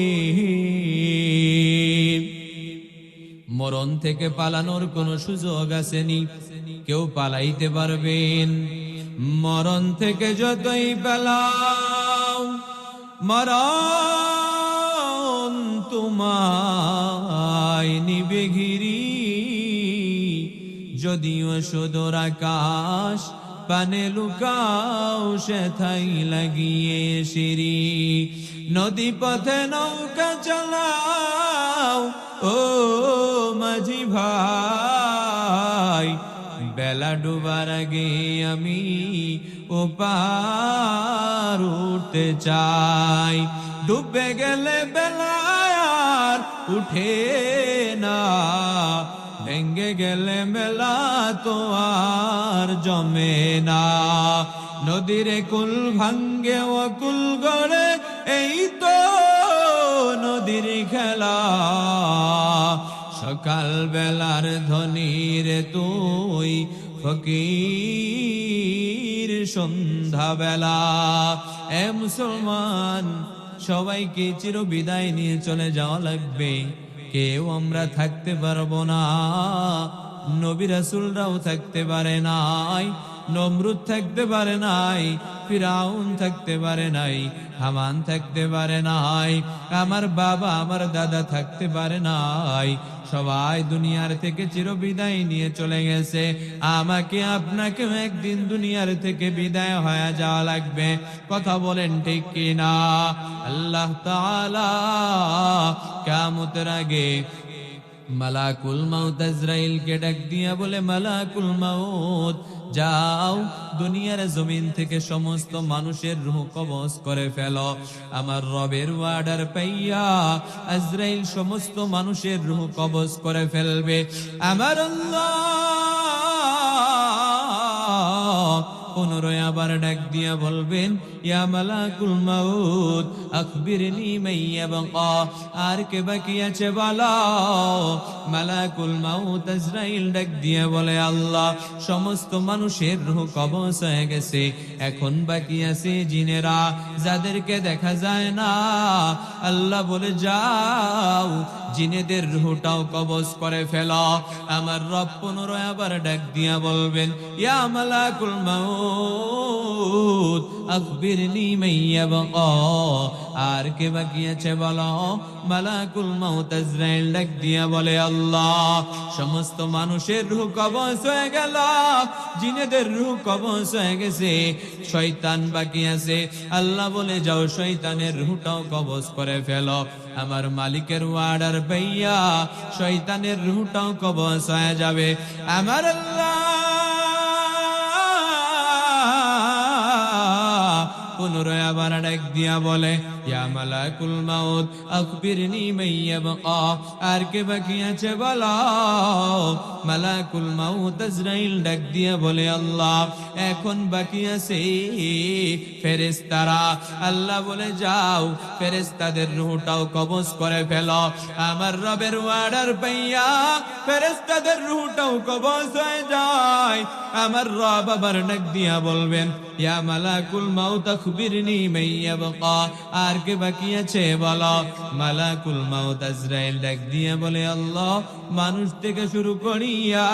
মরণ থেকে পালানোর কোনো সুযোগ আসেনি, কেউ পালাইতে পারবেন? মরণ থেকে যতই পালাও মরণ তোমায় নিবে ঘিরি, যদিও সুদূর আকাশ পানে লুকাও সেথাই লাগিয়ে সিঁড়ি, নদী পথে নৌকা চালাও ও মাঝি ভাই, বেলা ডুবার আগে আমি ওপার উঠতে চাই, ডুবে গেলে বেলা আর উঠে না, ভেঙ্গে গেলে মেলা তো আর জমে না, নদীর কুল ভাঙ্গে ও কুল গড়ে এই তো নদীর খেলা, সকাল বেলার ধনীর তুই ফকির সন্ধ্যা বেলা। এ মুসলমান, সবাইকে চির বিদায় নিয়ে চলে যাওয়া লাগবে, কেউ আমরা থাকতে পারবো না। নবী রাসূলরাও থাকতে পারে নাই, নমরুদ থাকতে পারে নাই, ফিরাউন থাকতে পারে নাই, হামান থাকতে পারে নাই, আমার বাবা আমার দাদা থাকতে পারে নাই। সবাই দুনিয়ার থেকে চির বিদায় নিয়ে চলে গেছে। আমাকে আপনাকেও একদিন দুনিয়ার থেকে বিদায় হয়ে যাওয়া লাগবে, কথা বলেন ঠিক কিনা? আল্লাহ তাআলা কিয়ামতের আগে মালাকুল মাউত আজরাইলকে ডাক দিয়া বলে, মালাকুল মাউত যাও, দুনিয়ার জমিন থেকে সমস্ত মানুষের রূহ কবজ করে ফেলো। আমার রবের ওয়ার্ডার পাইয়া আজরাইল সমস্ত মানুষের রূহ কবজ করে ফেলবে। আমার আল্লাহ পুনরায় আবার ডাক দিয়া বলবেন, ইয়া মালাকুল মাউত আখবিরনি মাইয়া বাকা, আর কে বাকি আছে বলো। মালাকুল মাউত আজরাইল ডাক দিয়া বলে, আল্লাহ সমস্ত মানুষের রূহ কবজ হয়ে গেছে, এখন বাকি আছে জিনেরা, যাদেরকে দেখা যায় না। আল্লাহ বলে, যাও জিনেদের রূহটাও কবজ করে ফেলো। আমার রব পুনরায় আবার ডাক দিয়া বলবেন, ইয়া মালাকুল মাউত আখবিরনি মাইয়া বাকা, আর কে বাকি আছে বলো। মালাকুল মাউত আজরাইল ডাক দিয়া বলে, আল্লাহ সমস্ত মানুষের রূহ কবজ হয়ে গেল, জিনেদের রূহ কবজ হয়ে গেছে, শয়তান বাকি আছে। আল্লাহ বলে, যাও শয়তানের রূহটাও কবজ করে ফেলো। আমার মালিকের ওয়ার্ডার পাইয়া শয়তানের রূহটাও কবজ হয়ে যাবে। আমার আল্লাহ পুনরায় আবার ডাক দিয়া বলে, ইয়া মালাকুল মাউত আখবিরনি মাইয়া বাকা, আর কে বাকি আছে বলো। মালাকুল মাউত আজরাইল ডাক দিয়া বলে, আল্লাহ এখন বাকি আছে ফেরেশতারা। আল্লাহ বলে, যাও ফেরেশতাদের রূহটাও কবজ করে ফেলো। আমার রবের ওয়ার্ডার পাইয়া ফেরেশতাদের রূহটাও কবজ হয়ে যায়। আমার রব আবার ডাক দিয়া বলবেন, ইয়া মালাকুল মাউত আখবিরনি মাইয়া বাকা, আর কে বাকি আছে বলো। মালাকুল মাউত আজরাইল ডাক দিয়া বলে, আল্লাহ মানুষ থেকে শুরু করিয়া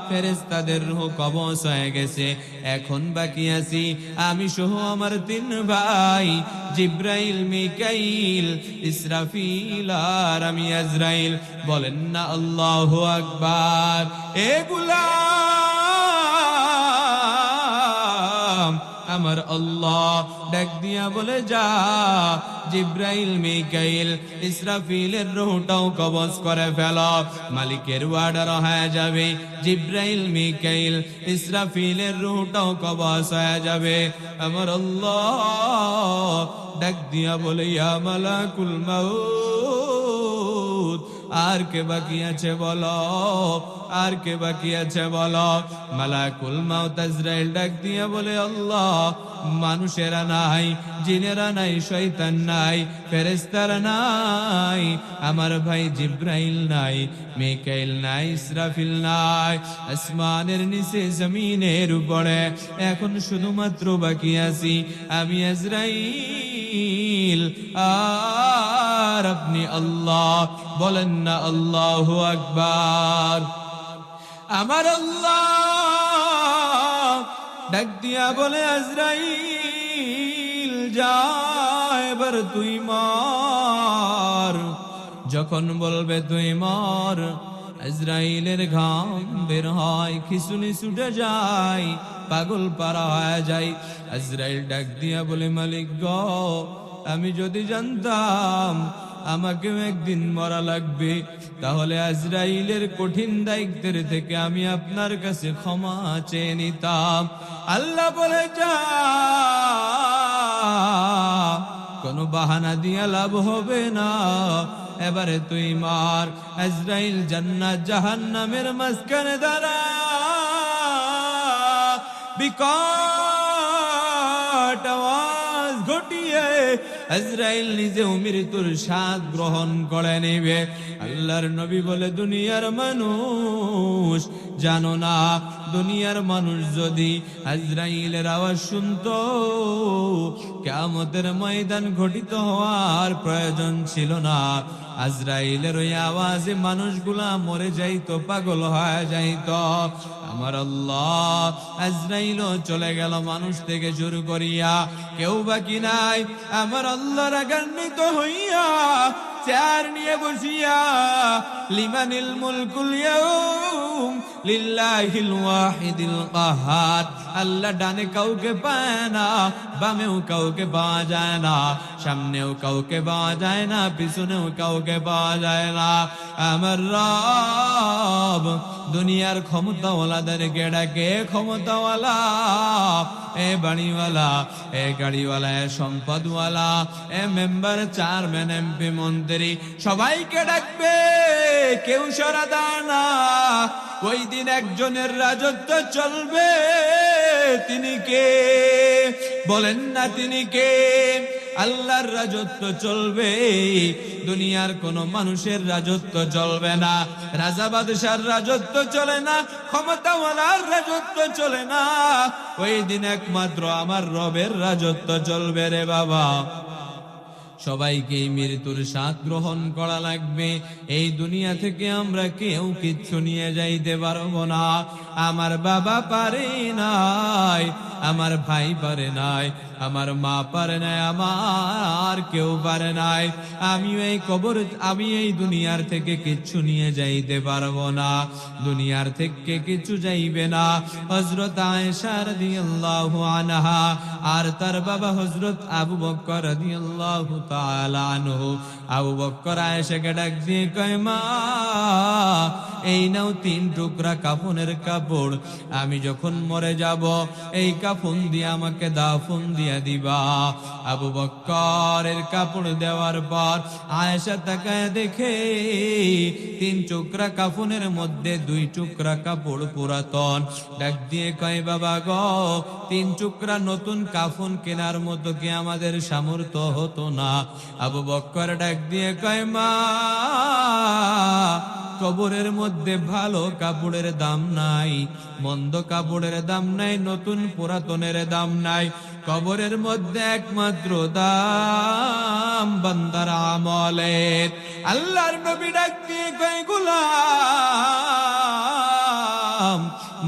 ফেরেশতাদের রূহ কবজ হয়ে গেছে, এখন বাকি আছি আমি সহ আমার 3 ভাই জিব্রাইল, মিকাইল, ইসরাফিল আর আমি আজরাইল। বলেন না আল্লাহু আকবার। এ গোলাম আমার আল্লাহ ডাক দিয়া বলে, যা জিব্রাইল, মিকাইল, ইসরাফিলের রূহটাও কবজ করে ফেলো। মালিকের ওয়ার্ডার হয়ে যাবে, জিব্রাইল, মিকাইল, ইসরাফিলের রূহটাও কবজ হয়ে যাবে। আমার আল্লাহ ডাক দিয়া বলে, ইয়া মালাকুল মাউত আর কে বাকি আছে বলো, আর কে বাকি আছে বলো। মালাকুল মাউত আজরাইল ডাক দিয়া বলে, আল্লাহ মানুষেরা নাই, জিনেরা নাই, শয়তান নাই, ফেরেশতারা নাই, আমার ভাই জিব্রাইল নাই, মিকাইল নাই, ইসরাফিল নাই, আসমানের নিচে জমিনের উপরে এখন শুধুমাত্র বাকি আছি আমি আজরাইল আর আপনি। আল্লাহ বলেন না আল্লাহু আকবার। আমার আল্লাহ ডাক দিয়া বলে, আজরাইল যা এবার তুই মর। যখন বলবে তুই মর, আজরাইলের ঘাম বের হয়, খিঁচুনি ছুটে যায়, পাগল পারা হয়ে যায়। আজরাইল ডাক দিয়া বলে, মালিক গো, আমি যদি জানতাম আমাকেও একদিন মরা লাগবে, তাহলে আজরাইলের কঠিন দায়িত্বের থেকে আমি আপনার কাছে ক্ষমা চেয়ে নিতাম। আল্লাহ বলে, যা, কোনো বাহানা দিয়া লাভ হবে না, এবারে তুই মার। আজরাইল জান্নাত জাহান্নামের মাঝখানে দাঁড়া বিকট আওয়াজ ঘটিয়ে আজরাইল নিজে মৃত্যুর স্বাদ গ্রহণ করে নেবে। আল্লাহর নবী বলে, দুনিয়ার মানুষ জানো না, দুনিয়ার মানুষ যদি আজরাইলের আওয়াজ শুনতো, কিয়ামতের ময়দান ঘটিত হওয়ার প্রয়োজন ছিল না। আজরাইলের ওই আওয়াজে মানুষগুলা মরে যাইতো, পাগল হয়ে যাইতো। আমার আল্লাহ আজরাইলও চলে গেল, মানুষ থেকে শুরু করিয়া কেউ বাকি নাই। আমার আল্লাহ রাগান্বিত হইয়া চেয়ার নিয়ে বসিয়া, লিমানিল মুলকুল ইয়াউম লিল্লাহিল ওয়াহিদিল কাহার। আল্লাহ ডানে কাউকে পায় না, বামেও কাউকে পাওয়া যায় না, সামনেও কাউকে পাওয়া যায় না, পিছনেও কাউকে পাওয়া যায় না। আমার রব দুনিয়ার ক্ষমতাওয়ালাদেরকে ডাকে, ক্ষমতাওয়ালা, এ বাড়িওয়ালা, এ গাড়িওয়ালা, এ সম্পদওয়ালা, এ মেম্বার, চেয়ারম্যান, এমপি, মন্ত্রী, সবাইকে ডাকবে, কেউ সাড়া দেয় না। ওই দিন একজনের রাজত্ব চলবে, তিনি কে? বলেন না তিনি কে? আল্লাহর রাজত্ব চলবে, দুনিয়ার কোন মানুষের রাজত্ব চলবে না। রাজা বাদশার রাজত্ব চলে না, ক্ষমতাওয়ালার রাজত্ব চলে না। ওই দিন একমাত্র আমার রবের রাজত্ব চলবে রে বাবা। সবাইকে মৃত্যুর স্বাদ গ্রহণ করা লাগবে। এই দুনিয়া থেকে আমরা কেউ কিচ্ছু নিয়ে যাইতে পারবো না। আমার বাবা পারে নাই, আমার ভাই পারে নাই, আমার মা পারে নাই, আমার কেউ পারে নাই। আমি এই দুনিয়ার থেকে কিচ্ছু নিয়ে যাইতে পারবো না, দুনিয়ার থেকে কিছু যাইবে না। হযরত আয়েশা রাদিয়াল্লাহু আনহা আর তার বাবা হযরত আবু বকর রাদিয়াল্লাহু তাআলা আনহু, আবু বকর আয়েশাকে ডাক দিয়ে কয়, মা এই নাও 3 টুকরা কাফনের কাপড়, আমি যখন মরে যাব এই কাফন দিয়ে আমাকে দাফন দিয়া দিবা। আবু বকরের কাপড় দেওয়ার পর আয়েশা তাকায় দেখে 3 টুকরা কাফনের মধ্যে 2 টুকরা কাপড় পুরাতন। ডাক দিয়ে কয়, বাবা গো, 3 টুকরা নতুন কাফন কেনার মতো কি আমাদের সামর্থ্য হতো না? আবু বকর ডাক দিয়ে কয়, মা কবরের মধ্যে ভালো কাপড়ের দাম নাই, মন্দ কাপড়ের দাম নাই, নতুন পুরাতনের দাম নাই। কবরের মধ্যে একমাত্র দাম বান্দার আমলের। আল্লাহর নবী ডাক দিয়ে কয়, গোলাম,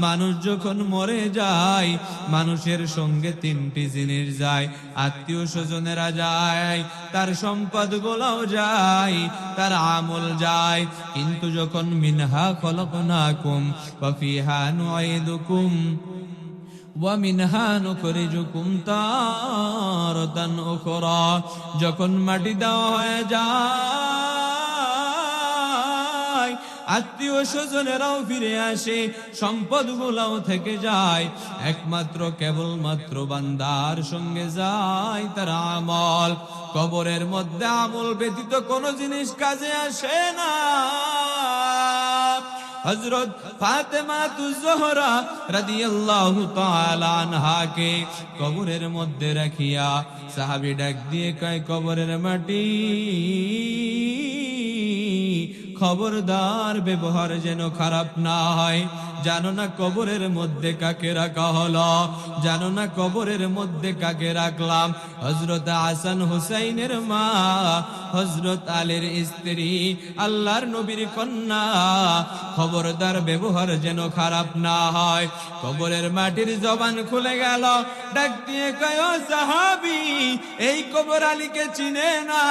মানুষ যখন মরে যায়, মানুষের সঙ্গে 3টি জিনিস যায়। আত্মীয় স্বজনেরা যায়, তার সম্পদ গুলাও যায়, তার আমল যায়। কিন্তু যখন মিনহা খলকনাকুম ওয়া ফিহা নুঈদুকুম ওয়া মিনহা নুখরিজুকুম তারাতান উখরা, যখন মাটি দেওয়া হয়ে যায়, আত্মীয় স্বজনেরাও ফিরে আসে, সম্পদ গুলাও থেকে যায়, একমাত্র কেবলমাত্র বান্দার সঙ্গে যায় তার আমল। কবরের মধ্যে আমল ব্যতীত কোন জিনিস কাজে আসে না। হযরত ফাতেমাতুজ জোহরা রাদিয়াল্লাহু তাআলা আনহাকে কবরের মধ্যে রাখিয়া সাহাবী ডাক দিয়ে কয়, কবরের মাটি, খবরদার ব্যবহার যেন খারাপ না হয়। জানো না কবরের মধ্যে কাকে রাখা হলো? জানো না কবরের মধ্যে কাকে রাখলাম? হযরত হাসান হুসাইনের মা, হযরত আলীর স্ত্রী, আল্লাহর নবীর কন্যা। খবরদার ব্যবহার যেন খারাপ না হয়। কবরের মাটির জবান খুলে গেল, ডাক দিয়ে কয়, ও সাহাবী, এই কবর আলীকে চিনে না,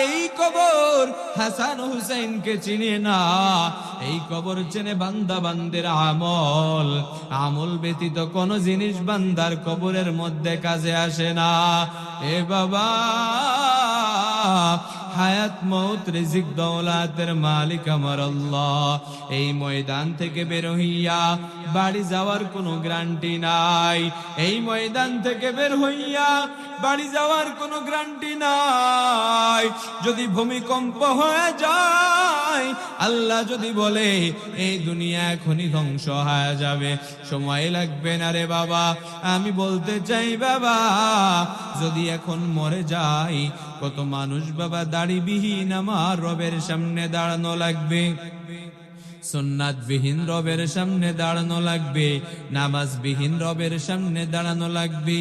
এই কবর হাসান হুসাইনকে চিনে না, এই কবর চেনে বান্দা বান্দের আমল। আমল ব্যতীত কোন জিনিস বান্দার কবরের মধ্যে কাজে আসে না। এ বাবা, হায়াত মউত রিজিক দৌলাতের মালিক আমার আল্লাহ। এই ময়দান থেকে বের হইয়া বাড়ি যাওয়ার কোনো গ্যারান্টি নাই। এই ময়দান থেকে বের হইয়া বাড়ি যাওয়ার কোনো গ্যারান্টি নাই। যদি ভূমিকম্প হয়ে যায়, আল্লাহ যদি বলে এই দুনিয়া এখনই ধ্বংস হয়ে যাবে, সময় লাগবে না রে বাবা। আমি বলতে চাই বাবা, যদি এখন মরে যাই, কত মানুষ বাবা দাড়িবিহীন আমার রবের সামনে দাঁড়ানো লাগবে, সুন্নাত বিহীন রবের সামনে দাঁড়ানো লাগবে, নামাজ বিহীন রবের সামনে দাঁড়ানো লাগবে,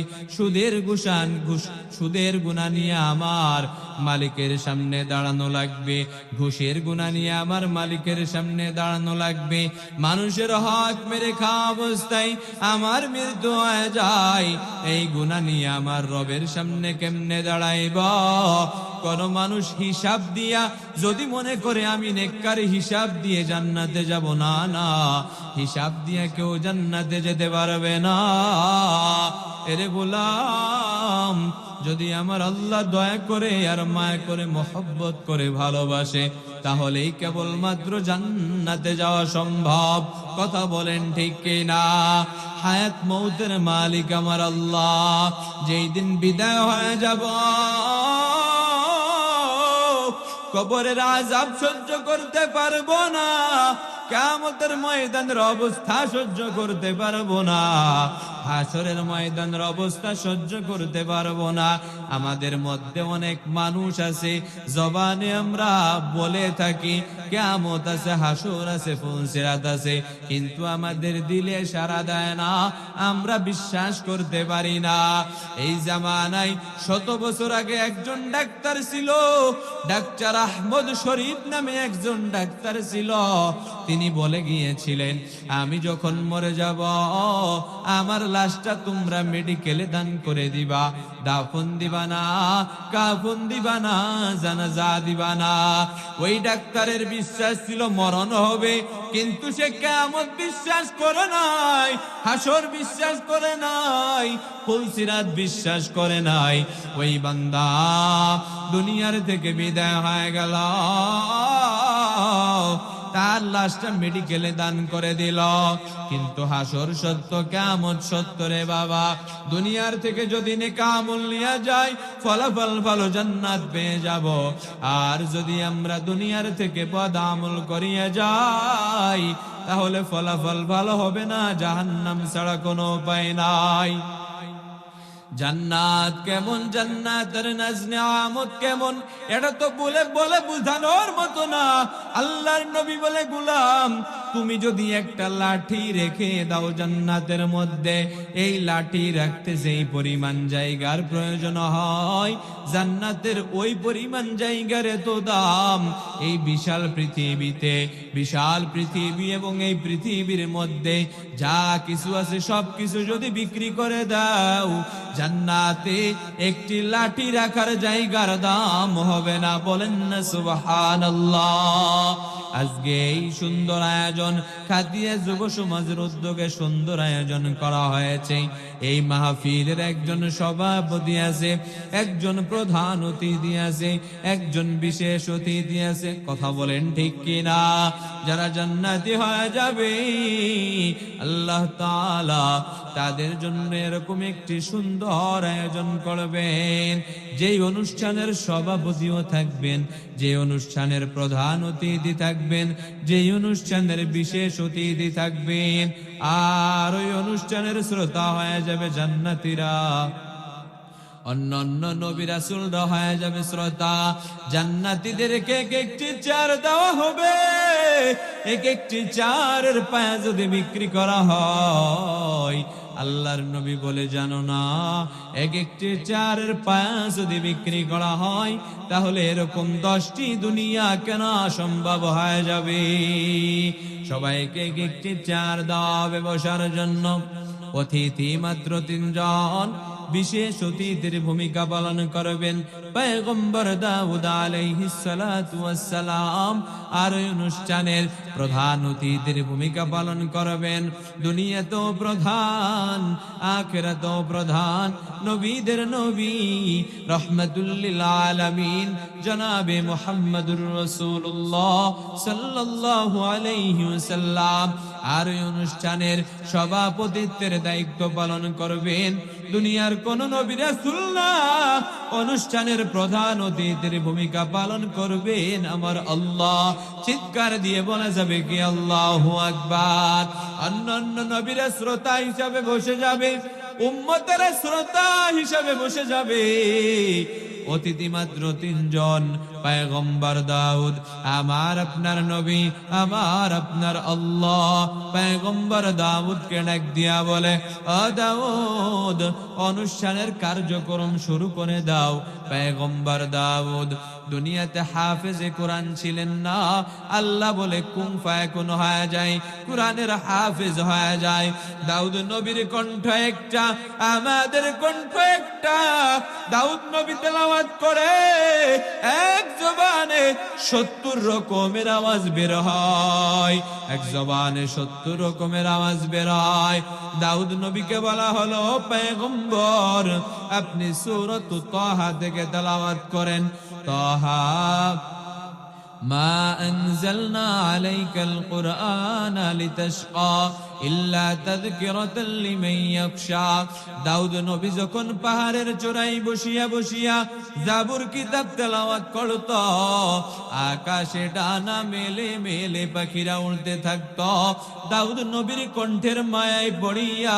সুদের গুনাহ নিয়ে আমার মালিকের সামনে দাঁড়ানো লাগবে, ঘুষের গুনাহ নিয়ে আমার মালিকের সামনে দাঁড়ানো লাগবে। মানুষের হক মেরে খাওয়া অবস্থায় আমার মৃত্যু হয়ে যায়, এই গুনাহ নিয়ে আমার রবের সামনে কেমনে দাঁড়াইব? কোন মানুষ হিসাব দিয়া যদি মনে করে আমি নেককার, হিসাব দিয়ে জান্নাতে যাব, না না, হিসাব দিয়ে কেউ জান্নাতে যেতে পারবে না। এরে গোলাম, যদি আমার আল্লাহ দয়া করে আর মায়া করে মহব্বত করে ভালোবাসে, তাহলেই কেবলমাত্র জান্নাতে যাওয়া সম্ভব। কথা বলেন ঠিক কিনা? হায়াত মৌতের মালিক আমার আল্লাহ। যেই দিন বিদায় হয়ে যাব, কবরের আযাব সহ্য করতে পারবো না, কিয়ামতের ময়দানের অবস্থা সহ্য করতে পারবো না, হাসরের ময়দানের অবস্থা সহ্য করতে পারবো না। আমাদের মধ্যে অনেক মানুষ আছে, জবানে আমরা বলে থাকি কিয়ামত আছে, হাসর আছে, ফুলসিরাত আছে, কিন্তু আমাদের দিলে সাড়া দেয় না, আমরা বিশ্বাস করতে পারি না। এই জামানায় 100 বছর আগে একজন ডাক্তার ছিল, ডাক্তার আহমদ শরীফ নামে একজন ডাক্তার ছিল। তিনি বলে গিয়েছিলেন, আমি যখন মরে যাব, আমার লাশটা তোমরা মেডিকেলে দান করে দিবা, দাফন দিবা না, কাফন দিবা না, জানাজা দিবা না। ওই ডাক্তারের বিশ্বাস ছিল মরণ হবে, কিন্তু সে কিয়ামত বিশ্বাস করে নাই, হাসর বিশ্বাস করে নাই, ফুলসিরাত বিশ্বাস করে নাই। ওই বান্দা দুনিয়ার থেকে বিদায় হয়ে গেল, তার লাশটা মেডিকেলে দান করে দিল, কিন্তু হাসর সত্য, কিয়ামত সত্য রে বাবা। দুনিয়ার থেকে যদি নেক আমল নিয়ে যায়, ফলাফল ভালো, জান্নাত পেয়ে যাব। আর যদি আমরা দুনিয়ার থেকে বদ আমল করিয়ে যাই, তাহলে ফলাফল ভালো হবে না, জাহান্নাম ছাড়া কোনো উপায় নাই। জান্নাত কেমন, জান্নাতের নাজ নিয়ামত কেমন, এটা তো বলে বলে বুঝানোর মতো না। আল্লাহর নবী বলে, গোলাম তুমি যদি একটা লাঠি রেখে দাও জান্নাতের মধ্যে, এই লাঠি রাখতে যেই পরিমাণ জায়গার প্রয়োজন হয়, জান্নাতের ওই পরিমাণ জায়গার এত দাম। এই বিশাল পৃথিবীতে, বিশাল পৃথিবী এবং এই পৃথিবীর মধ্যে যা কিছু আছে সব কিছু যদি বিক্রি করে দাও, জান্নাতে একটি লাঠি রাখার জায়গার দাম হবে না। বলেন না সুবহানাল্লাহ। আজকে এই সুন্দর আয়োজন খাদিয়া যুব সমাজের উদ্যোগে সুন্দর আয়োজন করা হয়েছে। এই মাহফিলের একজন সভাপতি আছে, একজন প্রধান অতিথি আছে, একজন বিশেষ অতিথি আছে। কথা বলেন ঠিক কিনা? যারা জান্নাতি হয়ে যাবে, আল্লাহ তাআলা তাদের জন্য এরকম একটি সুন্দর আয়োজন করবেন, যেই অনুষ্ঠানের সভাপতিও থাকবেন, যে অনুষ্ঠানের প্রধান অতিথি থাকবেন, যেই অনুষ্ঠানের বিশেষ অতিথি থাকবেন, আর ওই অনুষ্ঠানের শ্রোতা হয়ে যাবে জান্নাতীরা, অন্যান্য নবী রাসূলরা হয়ে যাবে শ্রোতা। জান্নাতীদেরকে এক একটি চার দেওয়া হবে, এক একটি চারের পায়া যদি বিক্রি করা হয়, আল্লাহর নবী বলে, জানো না, এক একটি চারের পায়া যদি বিক্রি করা হয়, তাহলে এরকম 10টি দুনিয়া কেন সম্ভব হয়ে যাবে। সবাইকে এক একটি চার দেওয়া হবে বসার জন্য। অতিথি মাত্র 3 জন। বিশেষ অতিথির ভূমিকা পালন করবেন পয়গম্বর দাউদ আলাইহিস সালাতু ওয়াস সালাম। আর অনুষ্ঠানের প্রধান অতিথির ভূমিকা পালন করবেন দুনিয়াতেও প্রধান, আখিরাতেও প্রধান, নবীদের নবী, রাহমাতুল লিল আলামিন জনাবে মুহাম্মদুর রাসূলুল্লাহ সাল্লাল্লাহু আলাইহি ওয়াসাল্লাম। আর অনুষ্ঠানের সভাপতিত্বের দায়িত্ব পালন করবেন দুনিয়ার কোন নবী রাসূল না, অনুষ্ঠানের প্রধান অতিথির ভূমিকা পালন করবেন আমার আল্লাহ। চিৎকার দিয়ে বলা যাবে কি আল্লাহু আকবার। অন্যান্য নবীরা শ্রোতা হিসাবে বসে যাবে, উম্মতেরা শ্রোতা হিসাবে বসে যাবে। অতিথি মাত্র 3 জন, পয়গম্বর দাউদ, আমার আপনার নবী, আমার আপনার আল্লাহ। পয়গম্বর দাউদকে ডাক দিয়া বলে, ও দাউদ, অনুষ্ঠানের কার্যক্রম শুরু করে দাও। পয়গম্বর দাউদ দুনিয়াতে হাফেজে কোরআন ছিলেন না, আল্লাহ বলে কুন ফায়াকুন হয়ে যায়, কোরআনের হাফেজ হয়ে যায়। দাউদ নবীর কণ্ঠ একটা, আমাদের কণ্ঠ একটা। দাউদ নবী তেলাওয়াত করে এক জবানে 70 রকমের আওয়াজ বের হয়, এক জবানে 70 রকমের আওয়াজ বের হয়। দাউদ নবীকে বলা হলো, পয়গম্বর আপনি সূরাত তাহা থেকে তেলাওয়াত করেন। তাহা মা আনজালনা আলাইকাল কুরআনা লিতাশকা ইল্লা তাযকিরাতাল লিমান ইয়াখশা। দাউদ নবী যখন পাহাড়ের চূড়ায় বসিয়া বসিয়া জাবুর কিতাব তেলাওয়াত করত, আকাশে ডানা মেলে মেলে পাখিরা উড়তে থাকত। দাউদ নবীর কণ্ঠের মায়ায় পড়িয়া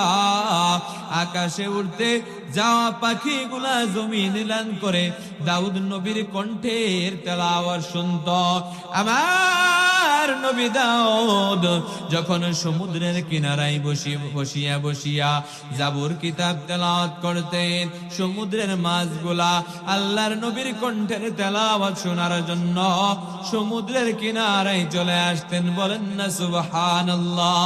আকাশে উড়তে যাওয়া পাখিগুলা জমিন লান করে দাউদ নবীর কণ্ঠের তেলাওয়াত শুনত। আমার নবী দাউদ যখন সমুদ্রের কিনারায় বসিয়া বসিয়া জাবুর কিতাব তেলাওয়াত করতেন, সমুদ্রের মাছগুলা আল্লাহর নবীর কণ্ঠের তেলাওয়াত শোনার জন্য সমুদ্রের কিনারায় চলে আসতেন। বলেন না সুবহানাল্লাহ।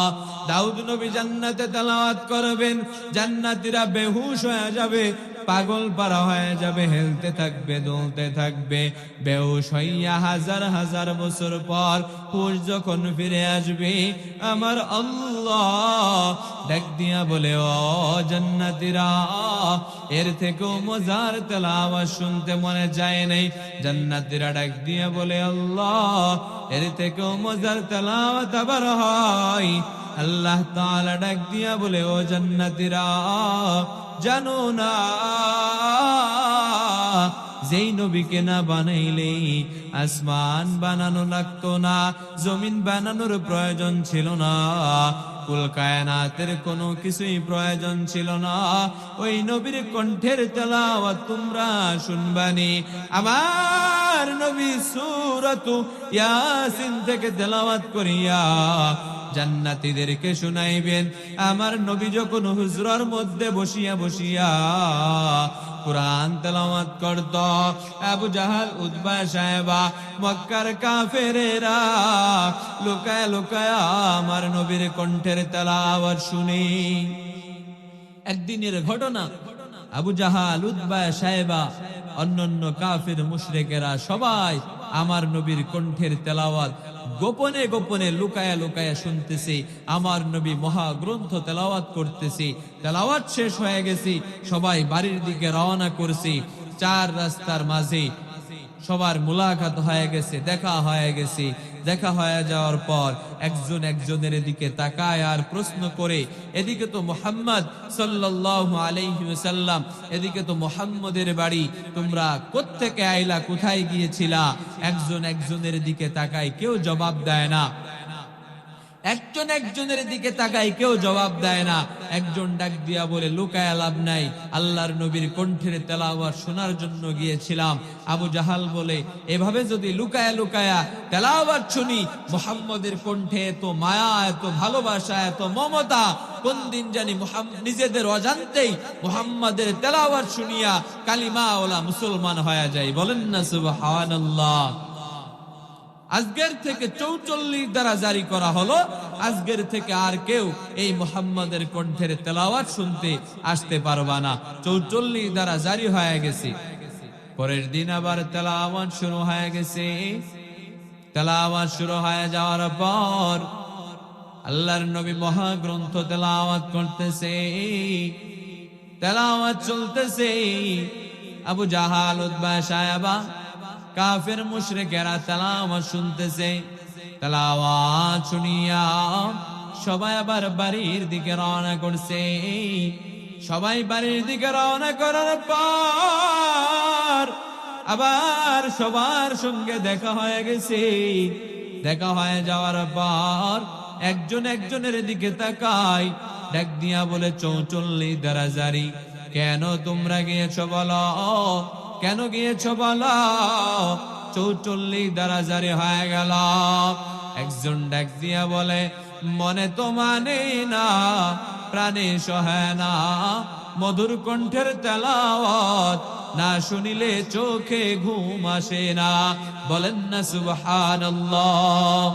দাউদ নবী জান্নাতে তেলাওয়াত করবেন, জান্নাতীরা বেহুশ হয়ে যাবে, পাগল পারা হয়ে যাবে, হেলতে থাকবে, দুলতে থাকবে। বেহুশ হইয়া হাজার হাজার বছর পর হুশ যখন ফিরে আসবে, আমার আল্লাহ ডাক দিয়া বলে, ও জান্নাতীরা, এর থেকেও মজার তেলাওয়াত শুনতে মনে যায় নাই। জান্নাতীরা ডাক দিয়া বলে, আল্লাহ এর থেকেও মজার তেলাওয়াত আবার হয়। আল্লাহ তাআলা ডাক দিয়া বলে, ও জান্নাতীরা, জানো না যেই নবীকে না বানাইলে আসমান বানানো লাগতো না, জমিন বানানোর প্রয়োজন ছিল না, কুল কায়নাতের কোনো কিছুই প্রয়োজন ছিল না। ওই নবীর কণ্ঠের তেলাওয়াত তোমরা শুনবানি। আমার নবী সূরাতু ইয়াসিন থেকে তেলাওয়াত করিয়া জান্নাতীদেরকে শুনাইবেন। আমার নবী যখন হুজরার মধ্যে বসিয়া বসিয়া কুরআন তেলাওয়াত করত, আবু জাহাল, উতবা, সায়বা, মক্কার কাফেরেরা লুকায়া লুকায়া আমার নবীর কণ্ঠের তেলাওয়াত শুনে। একদিনের ঘটনা, আবু জাহাল, উতবা, সায়বা, অন্যান্য কাফের মুশরিকেরা সবাই আমার নবীর কণ্ঠের তেলাওয়াত গোপনে গোপনে লুকায়া লুকায়া শুনতেছে। আমার নবী মহাগ্রন্থ তেলাওয়াত করতেছে। তেলাওয়াত শেষ হয়ে গেছে, সবাই বাড়ির দিকে রওনা করছে। চার রাস্তার মাঝে সবার মুলাকাত হয়ে গেছে, দেখা হয়ে গেছে। দেখা হয়ে যাওয়ার পর একজন একজনের দিকে তাকায় আর প্রশ্ন করে, এদিকে তো মুহাম্মদ সাল্লাল্লাহু আলাইহি ওয়াসাল্লাম, এদিকে তো মুহাম্মদের বাড়ি, তোমরা কোত্থেকে আইলা, কোথায় গিয়েছিলা? একজন একজনের দিকে তাকায়, কেউ জবাব দেয় না। একজন একজনের দিকে তাকায়, কেউ জবাব দেয় না। একজন ডাক দিয়া বলে, লুকায়া লাভ নাই, আল্লাহর নবীর কণ্ঠের তেলাওয়াত শোনার জন্য গিয়েছিলাম। আবু জাহাল বলে, এভাবে যদি লুকায়া লুকায়া তেলাওয়াত শুনি, মুহাম্মদের কণ্ঠে এত মায়া, এত ভালোবাসা, এত মমতা, কোন দিন জানি নিজেদের অজান্তেই মুহাম্মদের তেলাওয়াত শুনিয়া কালিমা ওলা মুসলমান হয়ে যায়। বলেন না সুবহানাল্লাহ। আজকের থেকে 44 দ্বারা জারি করা হলো, আজকের থেকে আর কেউ এই মুহাম্মাদের কণ্ঠের তেলাওয়াত শুনতে আসতে পারবা না। 44 দ্বারা জারি হয়ে গেছে। পরের দিন আবার তেলাওয়াত শুরু হয়ে গেছে। তেলাওয়াত শুরু হয়ে যাওয়ার পর আল্লাহর নবী মহাগ্রন্থ তেলাওয়াত করতেছে, তেলাওয়াত চলতেছে। আবু জাহাল, উতবা, সায়বা, কাফের মুশরিকেরা তেলাওয়াত শুনতেছে। তেলাওয়াত শুনিয়া সবাই আবার বাড়ির দিকে রওনা করছে। সবাই বাড়ির দিকে রওনা করার পর আবার সবার সঙ্গে দেখা হয়ে গেছে। দেখা হয়ে যাওয়ার পর একজন একজনের দিকে তাকায়, ডাক দিয়া বলে, 44 দ্বারা জারি। কেন তোমরা গিয়েছো বলো, কেন গিয়েছো বলো? 44 দ্বারা জারি হয়ে গেল। একজন ডাক দিয়া বলে, মনে তো মানে না, প্রাণে সহে না, মধুর কণ্ঠের তেলাওয়াত না শুনিলে চোখে ঘুম আসে না। বলেন না সুবহানাল্লাহ।